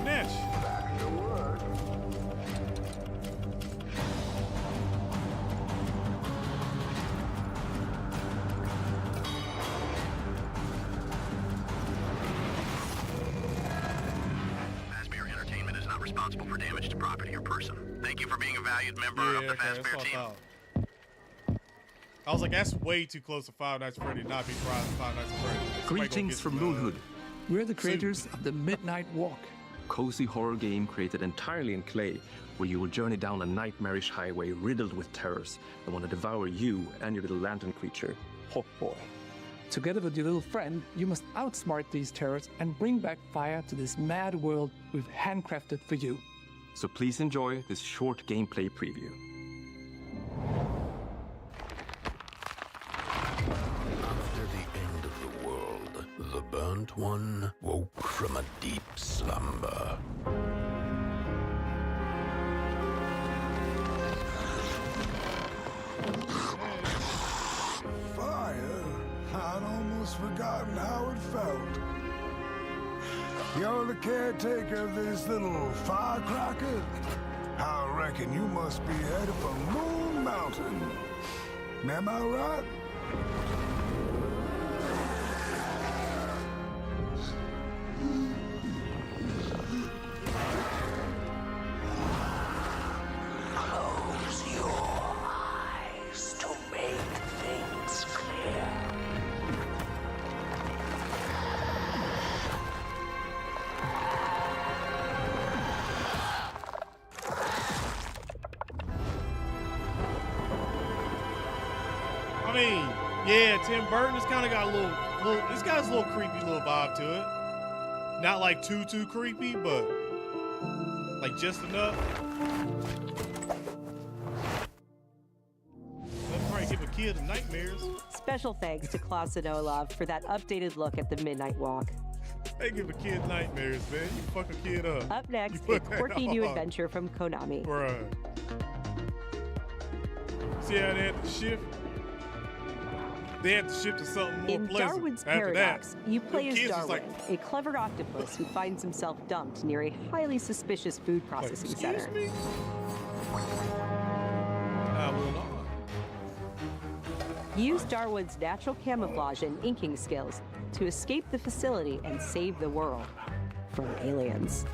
Nash. Back to work. Fazbear Entertainment is not responsible for damage to property or person. Thank you for being a valued member of the Fazbear team. I was like, that's way too close to Five Nights at Freddy's not be Five Nights at Freddy's. Greetings from Moonhood. We're the creators of the Midnight Walk, cozy horror game created entirely in clay, where you will journey down a nightmarish highway riddled with terrors that want to devour you and your little lantern creature. Oh boy. Together with your little friend, you must outsmart these terrors and bring back fire to this mad world we've handcrafted for you. So please enjoy this short gameplay preview. After the end of the world, the burnt one woke from a deep slumber. Fire? I'd almost forgotten how it felt. You're the caretaker of this little firecracker? I reckon you must be headed for Moon Mountain. Am I right? Close your eyes to make things clear. I mean, yeah, Tim Burton has kind of got a little, this guy's a little creepy little vibe to it. Not like too creepy, but like just enough. That'd probably give a kid nightmares. Special thanks to Klaus and Olav for that updated look at the Midnight Walk. They give a kid nightmares, man. You fuck a kid up. Up next, You a put that quirky new on. adventure from Konami. Bruh. See how they had to shift? They had to shift to something more In pleasant. Darwin's after Paradox, that. you play Them as kids was Darwin, like, a clever octopus who finds himself dumped near a highly suspicious food processing center. excuse me? I will not. Use Darwin's natural camouflage and inking skills to escape the facility and save the world from aliens.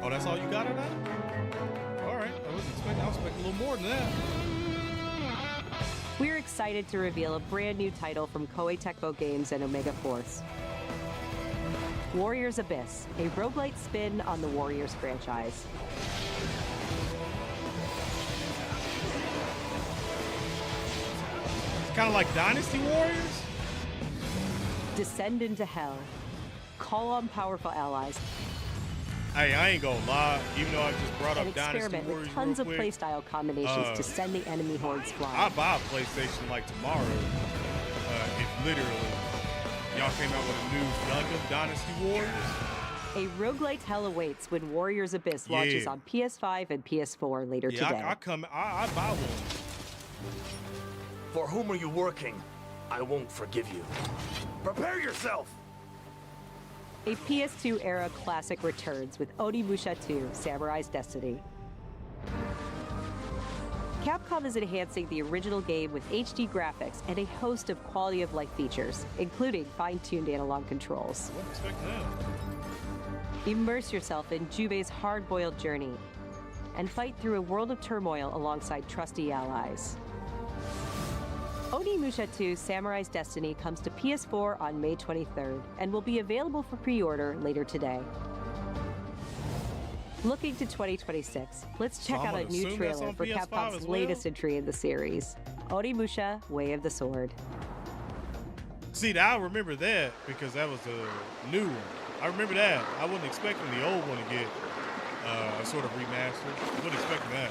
Oh, that's all you got on that? All right. I was expecting a little more than that. We're excited to reveal a brand new title from Koei Tecmo Games and Omega Force. Warriors Abyss, a roguelite spin on the Warriors franchise. It's kind of like Dynasty Warriors. Descend into hell. Call on powerful allies. Hey, I ain't gonna lie. Even though I just brought And up Dynasty experiment Warriors with tons real of quick, playstyle combinations to send the enemy hordes flying. I'll buy a PlayStation like tomorrow. If literally y'all came out with a new Gundam Dynasty Warriors. A roguelite hell awaits when Warriors Abyss launches Yeah. on PS5 and PS4 later Yeah, today. I buy one. For whom are you working? I won't forgive you. Prepare yourself! A PS2 era classic returns with Onimusha 2: Samurai's Destiny. Capcom is enhancing the original game with HD graphics and a host of quality of life features, including fine-tuned analog controls. What expect that? Immerse yourself in Jubei's hard-boiled journey and fight through a world of turmoil alongside trusty allies. Onimusha 2: Samurai's Destiny comes to PS4 on May 23rd and will be available for pre-order later today. Looking to 2026, let's check So I'm out a gonna new assume that's trailer on for PS5 Capcom's as well? latest entry in the series, Onimusha: Way of the Sword. See, I remember that because that was a new one. I remember that. I wasn't expecting the old one to get sort of remastered. I wasn't expecting that.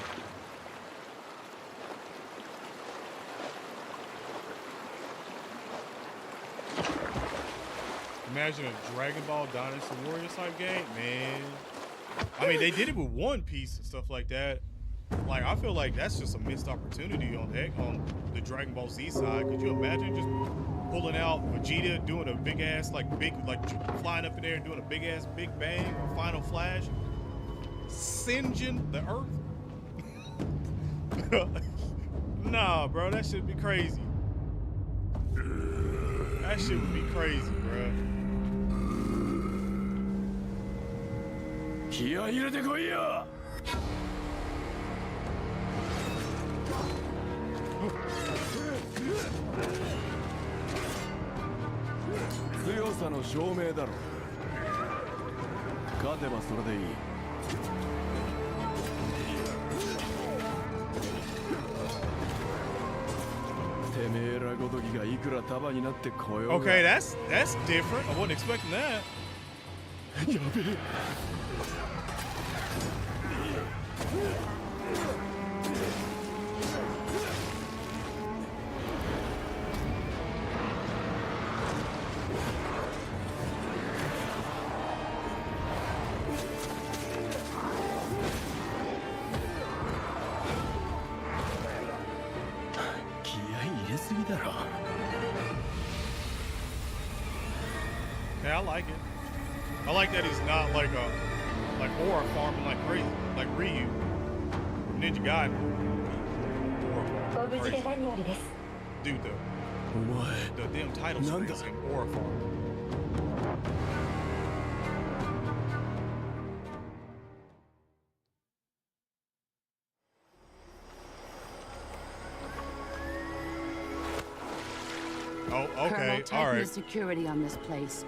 Imagine a Dragon Ball Dynasty Warriors type game, man. I mean, they did it with One Piece and stuff like that. Like, I feel like that's just a missed opportunity on the Dragon Ball Z side. Could you imagine just pulling out Vegeta doing a big ass, like flying up in there and doing a big ass big bang or Final Flash, singeing the Earth? Nah, bro, that should be crazy. That shit would be crazy, bro. 気合い入れてこいよ Fire 強さの証明だろ。勝てばそれでいい。てめえらごときがいくら束になってこようが。 Okay, that's different. I wasn't expecting that. やべえ。Okay, I like it. I like that he's not like horror farming like crazy, like Ryu, Ninja Gaiden. Horror farming. Dude, the damn title screen is him horror farming. Oh, okay, Colonel, all right. tighten the security on this place.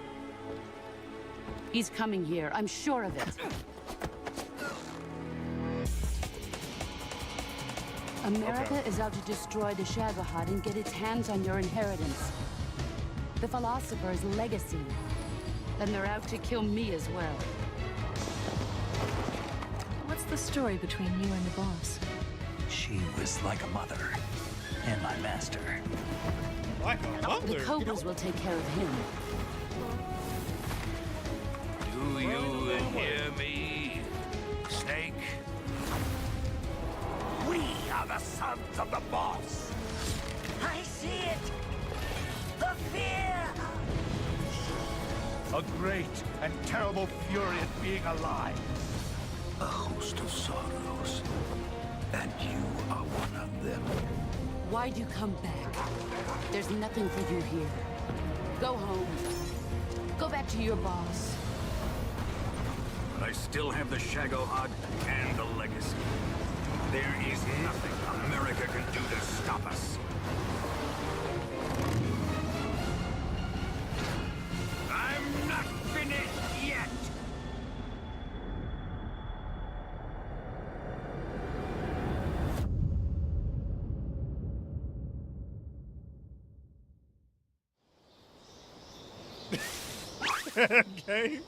He's coming here, I'm sure of it. America is out to destroy the Shagohod and get its hands on your inheritance. The Philosopher's legacy. And they're out to kill me as well. What's the story between you and the boss? She was like a mother, and my master. Like a mother? The Cobras will take care of him. Do you hear me, Snake? We are the sons of the boss. I see it! The fear! A great and terrible fury at being alive. A host of sorrows. And you are one of them. Why'd you come back? There's nothing for you here. Go home. Go back to your boss. I still have the Shagohod and the legacy. There is nothing America can do to stop us. I'm not finished yet! Okay.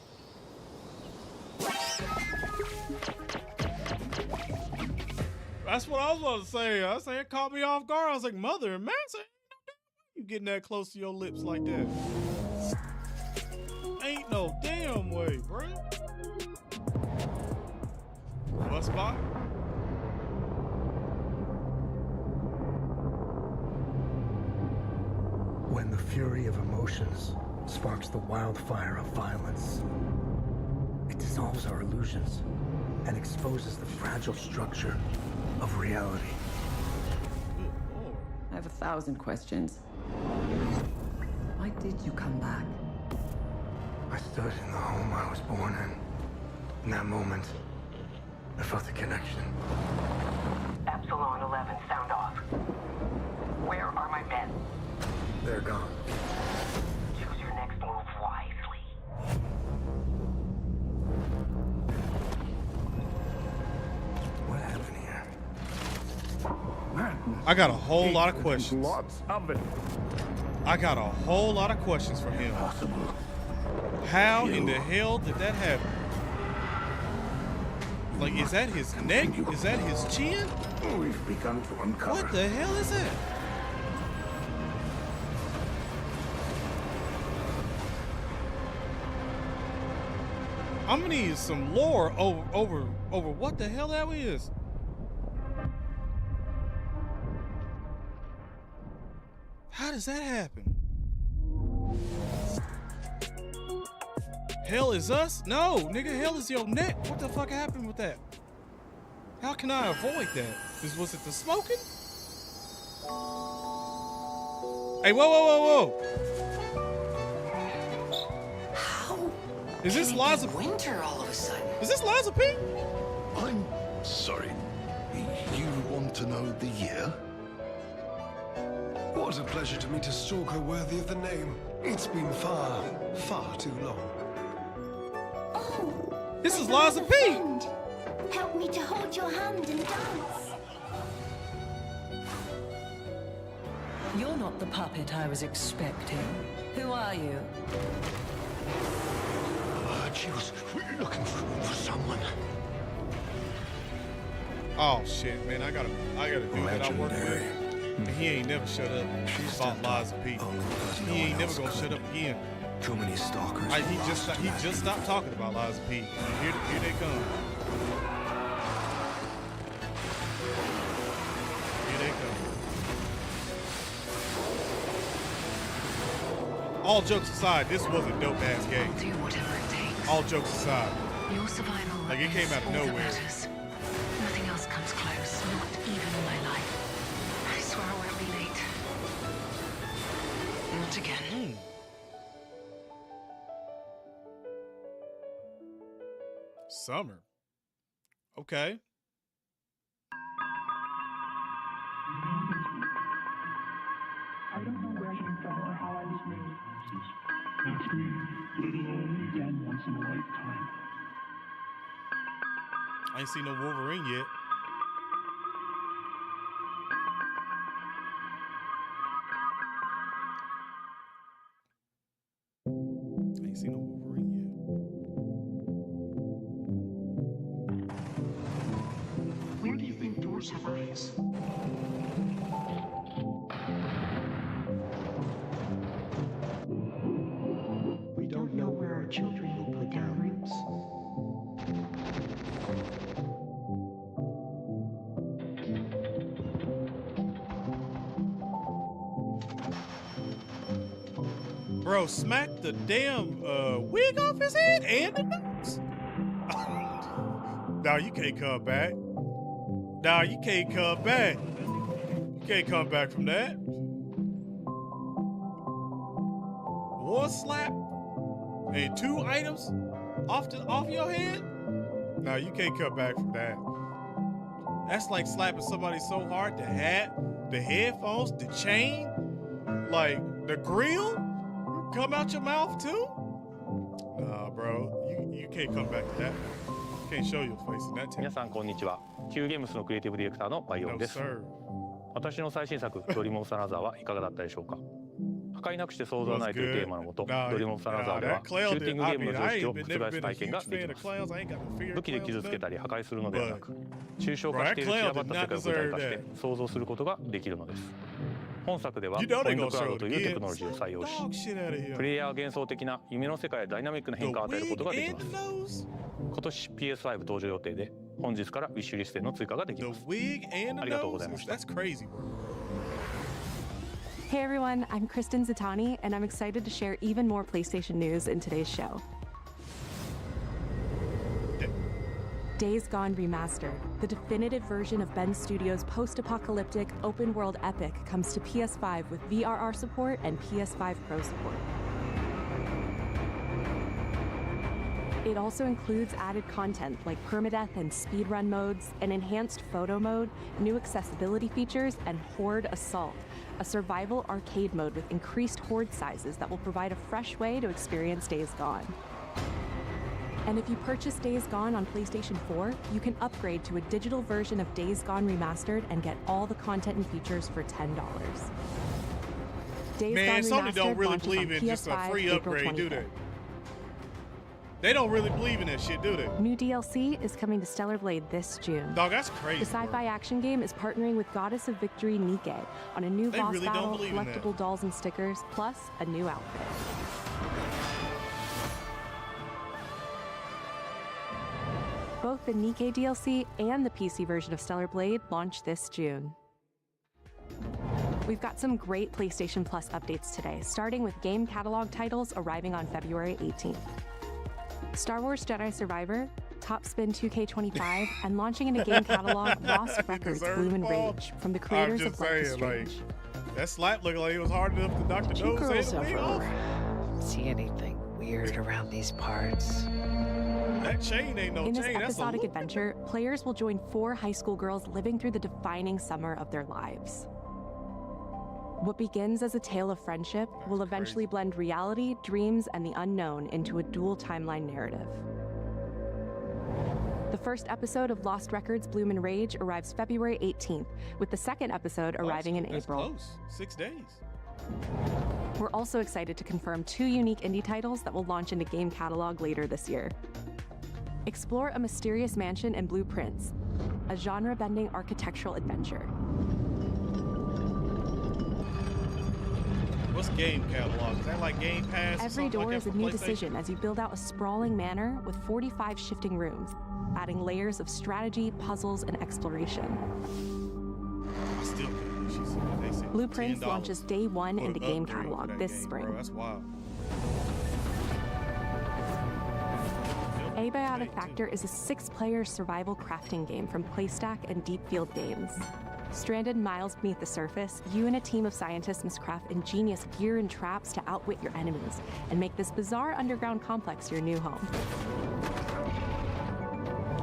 That's what I was about to say. I said it caught me off guard. I was like, mother and man, you getting that close to your lips like that? Ain't no damn way, bro. What spot? When the fury of emotions sparks the wildfire of violence, it dissolves our illusions and exposes the fragile structure of reality. I have 1,000 questions. Why did you come back? I stood in the home I was born in. In that moment, I felt a connection. Epsilon 11, sound off. Where are my men? They're gone. Choose your next move wisely. What happened here? I got a whole lot of questions. Lots of it. I got a whole lot of questions for him. How in the hell did that happen? Like, is that his neck? Is that his chin? We've begun to uncover. What the hell is that? I'm gonna need some lore over what the hell that is. How does that happen? Hell is us? No, nigga, hell is your neck. What the fuck happened with that? How can I avoid that? Was it the smoking? Hey, whoa. Is this Liza? Winter all of a sudden. Is this Liza P? I'm sorry. You want to know the year? What a pleasure to meet a stalker worthy of the name. It's been far, far too long. Oh, This is there's Liza a P. friend. Help me to hold your hand and dance. You're not the puppet I was expecting. Who are you? She was looking for someone. Oh shit, man! I gotta do that. I work with. And he ain't never shut up about Liza P. He ain't never gonna shut up again. Too many stalkers. He just stopped talking about Liza P. Here they come. Here they come. All jokes aside, this was a dope ass game. I'll do whatever it takes. All jokes aside, Your survival like it came is out of all that nowhere. matters. Nothing else comes close, not even my life. I swear I won't be late. Not again. Summer. Okay. I don't know where I came from or how I was made. That's me, little only again once in a lifetime. I ain't seen no Wolverine yet. I ain't seen no Wolverine yet. Where do you think doors have eyes? We don't know where our children will put down roots. Bro, smack the damn wig off his head and the nose. Nah, you can't come back. Nah, you can't come back. You can't come back from that. One slap and 2 items off your head. Nah, you can't come back from that. That's like slapping somebody so hard, the hat, the headphones, the chain, like the grill come out your mouth too? Nah, bro, you can't come back to that. You can't show your face in that tape. 皆さんこんにちは。Qゲームスのクリエイティブディレクターのバイオンです。私の最新作ドリームオブサナザーはいかがだったでしょうか。破壊なくして想像はないというテーマのもと、ドリームオブサナザーではシューティングゲームの常識を覆す体験ができます。武器で傷つけたり破壊するのではなく、抽象化している散らばった世界を具体化して想像することができるのです。本作ではポイントクラウドというテクノロジーを採用し、プレイヤーは幻想的な夢の世界やダイナミックな変化を与えることができます。今年 PS5 登場予定で、本日からウィッシュリストへの追加ができます。ありがとうございました。Hey everyone, I'm Kristen Zatani, and I'm excited to share even more PlayStation news in today's show. Days Gone Remastered, the definitive version of Ben Studios' post-apocalyptic open-world epic, comes to PS5 with VRR support and PS5 Pro support. It also includes added content like permadeath and speedrun modes, an enhanced photo mode, new accessibility features, and Horde Assault, a survival arcade mode with increased horde sizes that will provide a fresh way to experience Days Gone. And if you purchase Days Gone on PlayStation 4, you can upgrade to a digital version of Days Gone Remastered and get all the content and features for $10. Days Man, Gone Sony don't Remastered really launches believe on in just a PS5 free April upgrade, do they? 25th. They don't really believe in that shit, do they? New DLC is coming to Stellar Blade this June. Dog, that's crazy. The sci-fi action game is partnering with Goddess of Victory Nike on a new They boss really don't battle, believe in that. collectible dolls and stickers, plus a new outfit. Both the Nike DLC and the PC version of Stellar Blade launch this June. We've got some great PlayStation Plus updates today, starting with game catalog titles arriving on February 18th. Star Wars Jedi Survivor, Top Spin 2K25, and launching in a game catalog, Lost Records Bloom and Rage, from the creators of Life is Strange. That slap looked like it was hard enough to knock the nose girls and the wig off. See anything weird around these parts? That chain ain't no In this chain. That's a episodic loop. adventure, players will join 4 high school girls living through the defining summer of their lives. What begins as a tale of friendship will eventually blend reality, dreams, and the unknown into a dual timeline narrative. The first episode of Lost Records Bloom and Rage arrives February 18th, with the second episode arriving in April. Close. 6 days. We're also excited to confirm 2 unique indie titles that will launch into game catalog later this year. Explore a mysterious mansion and blueprints, a genre-bending architectural adventure. What's game catalog? Is that like Game Pass? Every door is a new decision as you build out a sprawling manor with 45 shifting rooms, adding layers of strategy, puzzles, and exploration. I still can't. Blueprints launches day 1 into game catalog this spring. Bro, that's wild. Abiotic Factor is a 6-player survival crafting game from Playstack and Deep Field Games. Stranded miles beneath the surface, you and a team of scientists must craft ingenious gear and traps to outwit your enemies and make this bizarre underground complex your new home.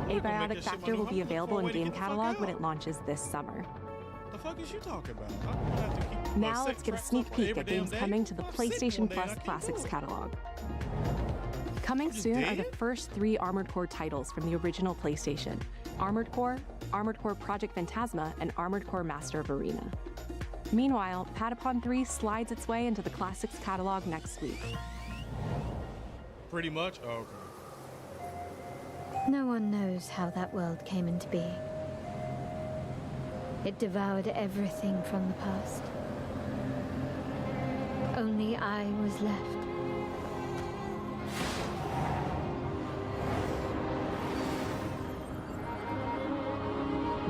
Abiotic Factor will be available in game catalog when it launches this summer. The fuck is you talking about? I'm gonna have to keep now let's get a sneak peek at games coming to the PlayStation Plus Classics catalog. Coming soon are the first 3 Armored Core titles from the original PlayStation: Armored Core Project Phantasma, and Armored Core Master of Arena. Meanwhile, Patapon 3 slides its way into the Classics catalog next week. Pretty much? Oh, okay. No one knows how that world came into being. It devoured everything from the past. Only I was left.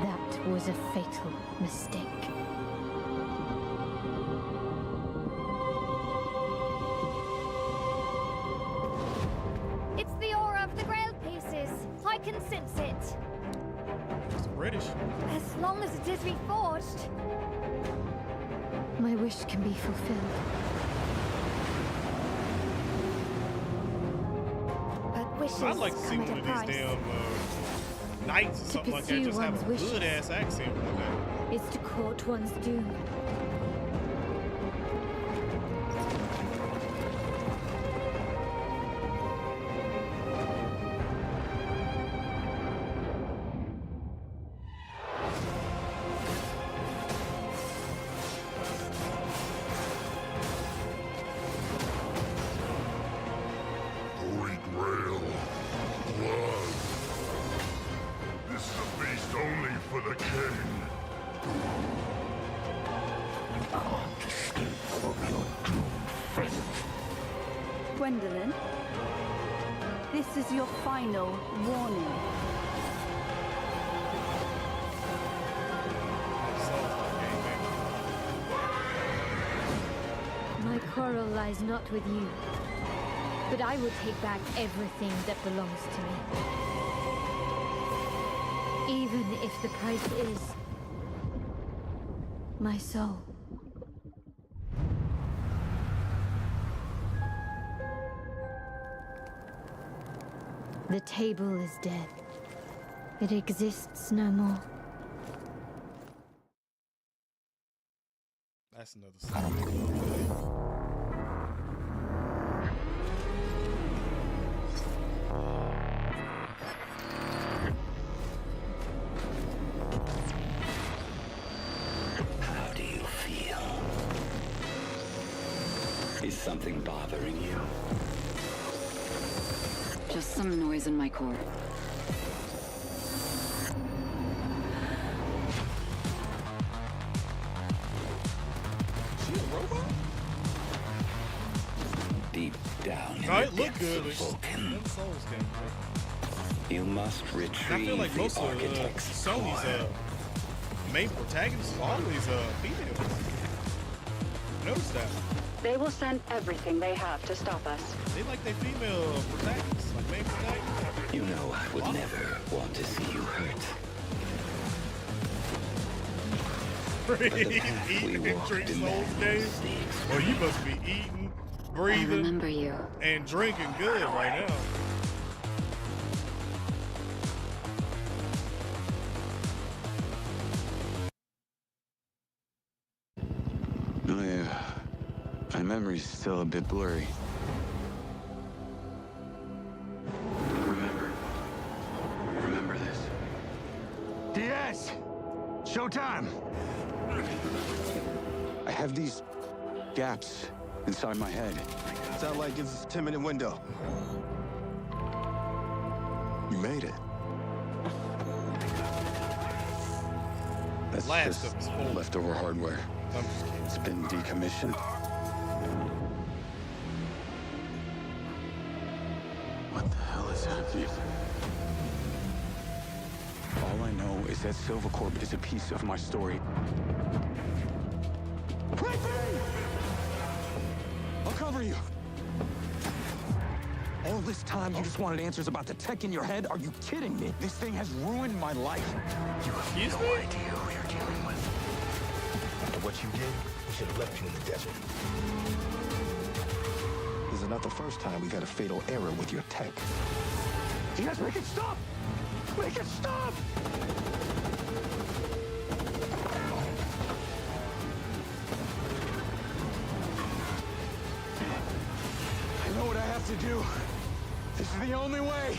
That was a fatal mistake. It's the aura of the Grail pieces. I can sense it. It's British. As long as it is reforged. My wish can be fulfilled. But wishes I'd like to see come one at a of price. these damn knights or something like that pursue just have one's a wishes good ass accent like that. Is to court one's doom. Holy Grail. Blood. This is a feast only for the king. Can't escape from your doomed fate. Gwendolyn, this is your final warning. My quarrel lies not with you, but I will take back everything that belongs to me. Even if the price is my soul. The table is dead. It exists no more. That's another song. How do you feel? Is something bothering you? Just some noise in my core. Deep down in No, the it looked depths good. of But Vulcan, them Souls game, right? you must And I retrieve feel like the most of architect's Sony's core. main protagonists are always females. Notice that. They will send everything they have to stop us. They like their female protagonists, like main protagonists. You know I would never want to see you hurt. Eating and drink Souls games. Well, you must be eating, breathing, remember you. and drinking good right now. My memory's still a bit blurry. Remember this. Diaz! Showtime! I have these gaps inside my head. Sound like it's a 10-minute window. You made it. That's Last just of us four. leftover hardware. I'm just kidding. It's been decommissioned. What the hell is happening? All I know is that Silvercorp is a piece of my story. I'll cover you. All this time, you just wanted answers about the tech in your head? Are you kidding me? This thing has ruined my life. You have no idea who you're dealing with. And what you did, we should have left you in the desert. This is not the first time we've had a fatal error with your tech. Yes, make it stop! Make it stop! I know what I have to do. This is the only way.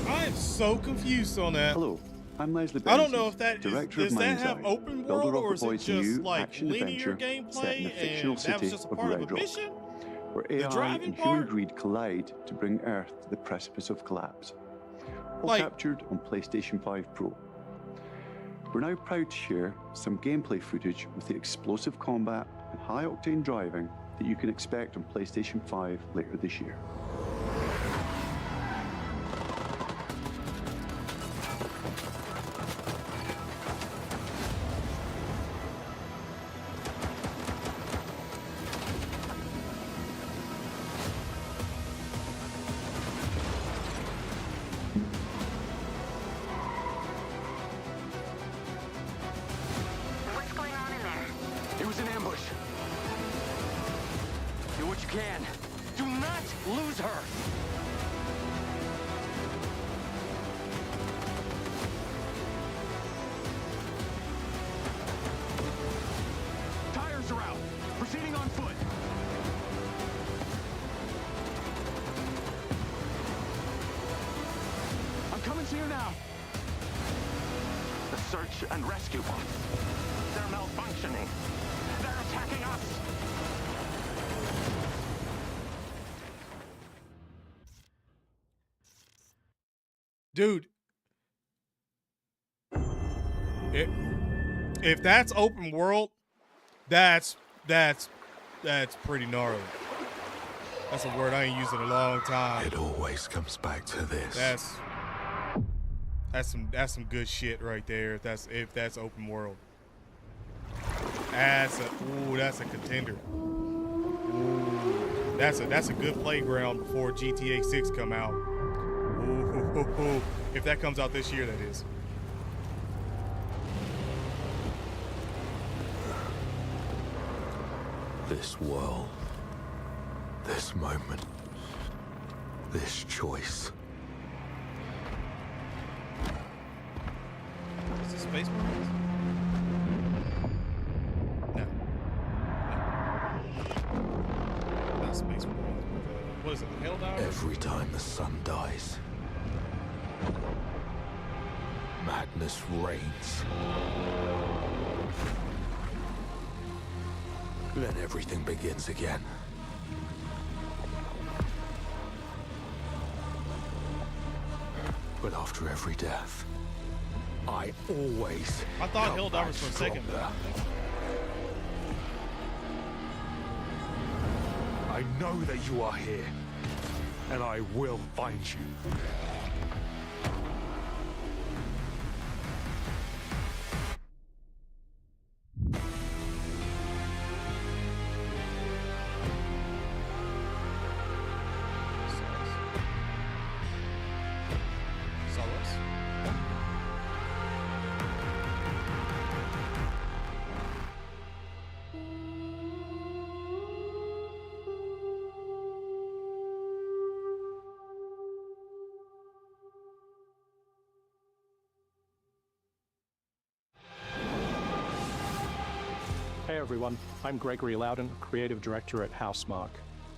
I am so confused on that. Hello, I'm Leslie I don't Benson, know if that director does of that Mind's have Eye, open builder world of or the is it boys' just new like action linear adventure set in gameplay the fictional and that was city just a of part of Red a Rock, mission? where The AI driving and human part? greed collide to bring Earth to the precipice of collapse. All Like- captured on PlayStation 5 Pro. We're now proud to share some gameplay footage with the explosive combat and high-octane driving that you can expect on PlayStation 5 later this year. What's going on in there? It was an ambush. Do what you can. Do not lose her. Tires are out. Proceeding on foot. I'm coming to you now. The search and rescue bots. They're malfunctioning. They're attacking us. Dude, if that's open world, that's pretty gnarly. That's a word I ain't used in a long time. It always comes back to this. That's some good shit right there. If that's open world. That's a contender. Ooh, that's a good playground before GTA 6 come out. Ooh, if that comes out this year, that is. This world, this moment, this choice. Is this Space Marines? No. Not Space Marines. What is it, the Helldivers? Every time the sun dies, madness reigns. Then everything begins again. But after every death, I always I thought come Helldivers back for a second. stronger. I know that you are here, and I will find you. Hey everyone, I'm Gregory Loudon, Creative Director at Housemarque.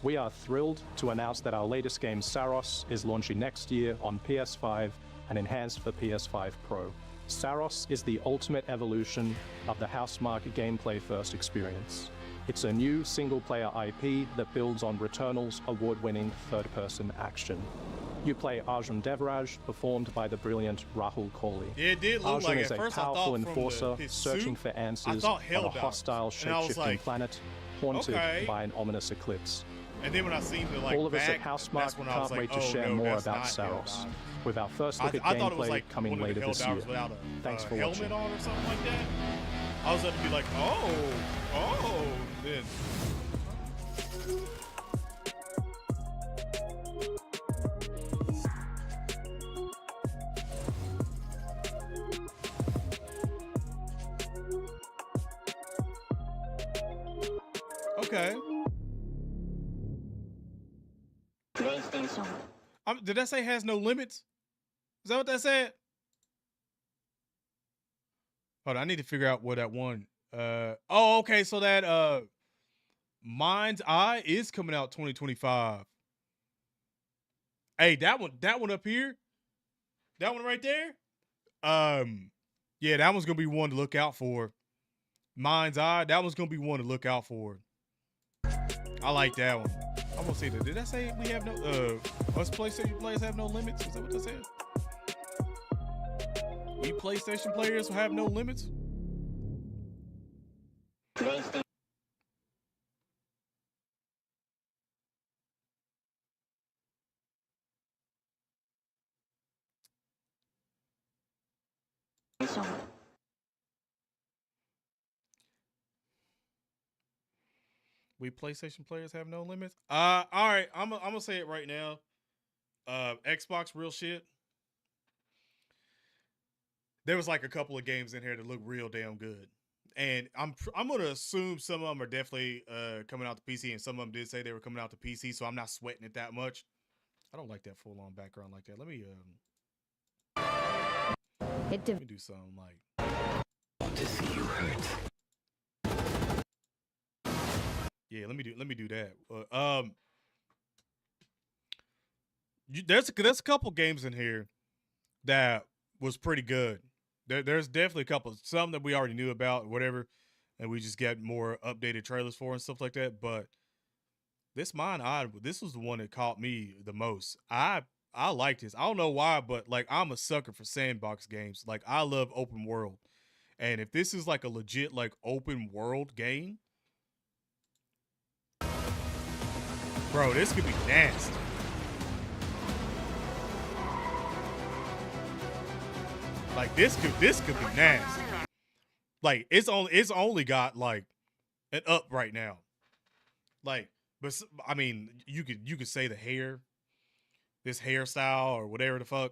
We are thrilled to announce that our latest game, Saros, is launching next year on PS5 and enhanced for PS5 Pro. Saros is the ultimate evolution of the Housemarque gameplay-first experience. It's a new single-player IP that builds on Returnal's award-winning third-person action. You play Arjun Devraj, performed by the brilliant Rahul Kohli. Yeah, it did look Arjun like is at a first I powerful thought from enforcer his searching suit, for I answers thought on a Helldivers. hostile And I was shape-shifting like, planet haunted okay. by an ominous eclipse. And then when I seen the like All of us back, at Housemarque that's when I was can't wait like, to oh, share no, more that's about not Saros, Helldivers. with our first look at I thought it was gameplay like coming one of the later this year. Helldivers without a Thanks for helmet watching. on or something like that. I was going to be like, oh, then. Okay. PlayStation. Did that say has no limits? Is that what that said? Hold on, I need to figure out what that one. Oh, okay. So that Mind's Eye is coming out 2025. Hey, that one up here, that one right there. Yeah, that one's gonna be one to look out for. Mind's Eye, that one's gonna be one to look out for. I like that one. I'm gonna say that. Did I say we have no us PlayStation players have no limits? Is that what that said? We PlayStation players have no limits? PlayStation. We PlayStation players have no limits. All right, I'm gonna say it right now. Xbox real shit. There was like a couple of games in here that look real damn good, and I'm gonna assume some of them are definitely coming out to PC, and some of them did say they were coming out to PC, so I'm not sweating it that much. I don't like that full on background like that. Let me let me do something like. Want to see you hurt. Yeah, let me do that. There's a couple games in here that was pretty good. There's definitely a couple, some that we already knew about, whatever, and we just get more updated trailers for and stuff like that. But this this was the one that caught me the most. I liked this. I don't know why, but like I'm a sucker for sandbox games. Like I love open world, and if this is like a legit like open world game, bro, this could be nasty. Like this could be nasty. Like it's only got like an up right now. Like, but I mean, you could say the hair, this hairstyle or whatever the fuck.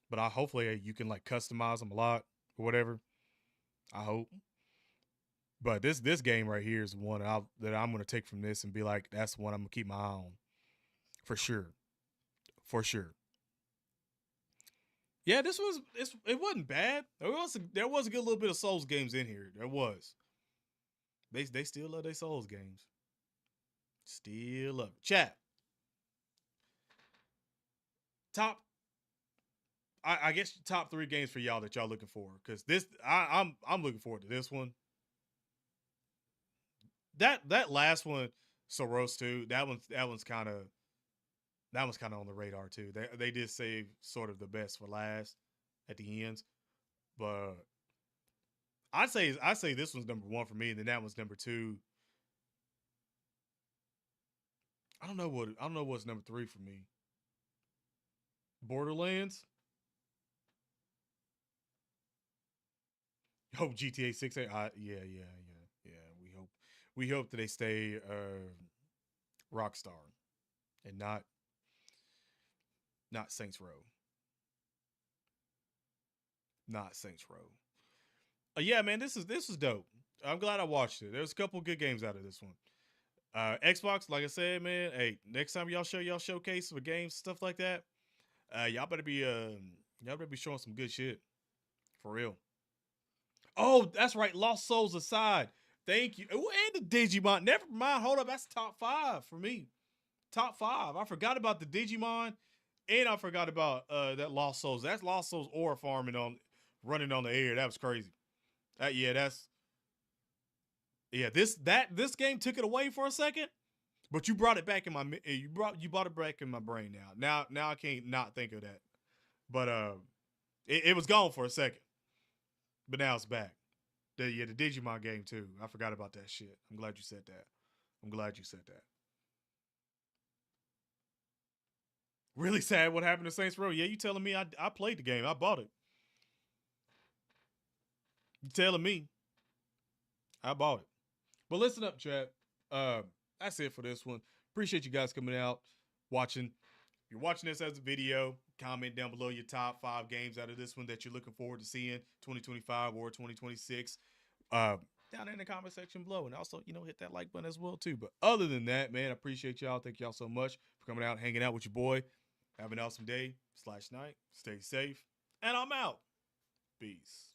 But hopefully you can like customize them a lot or whatever. I hope. But this game right here is one that I'm gonna take from this and be like, that's one I'm gonna keep my eye on, for sure, for sure. Yeah, it wasn't bad. There was a good little bit of Souls games in here. There was. They still love their Souls games. Still love it. Chat. I guess top 3 games for y'all that y'all looking for, because this I'm looking forward to this one. That last one, Soros 2, that one's kind of on the radar too. They did save sort of the best for last at the ends, but I say this one's number 1 for me, and then that one's number 2. I don't know what's number 3 for me. Borderlands. Oh, GTA 6. Yeah. We hope that they stay Rockstar and not Saints Row. Not Saints Row. Yeah, man, this is dope. I'm glad I watched it. There's a couple good games out of this one. Xbox, like I said, man. Hey, next time y'all showcase for games, stuff like that, y'all better be showing some good shit, for real. Oh, that's right. Lost Souls aside. Thank you. Ooh, and the Digimon. Never mind. Hold up. That's top 5 for me. Top 5. I forgot about the Digimon, and I forgot about that Lost Souls. That's Lost Souls aura farming running on the air. That was crazy. This game took it away for a second, but you brought it back in my you brought it back in my brain now. Now I can't not think of that. But it was gone for a second, but now it's back. The Digimon game too. I forgot about that shit. I'm glad you said that. Really sad what happened to Saints Row. Yeah, you telling me I played the game. I bought it. You telling me I bought it. But listen up, chat. That's it for this one. Appreciate you guys coming out, watching. If you're watching this as a video, comment down below your top 5 games out of this one that you're looking forward to seeing 2025 or 2026. Down in the comment section below. And also, hit that like button as well, too. But other than that, man, I appreciate y'all. Thank y'all so much for coming out, hanging out with your boy. Have an awesome day/night. Stay safe. And I'm out. Peace.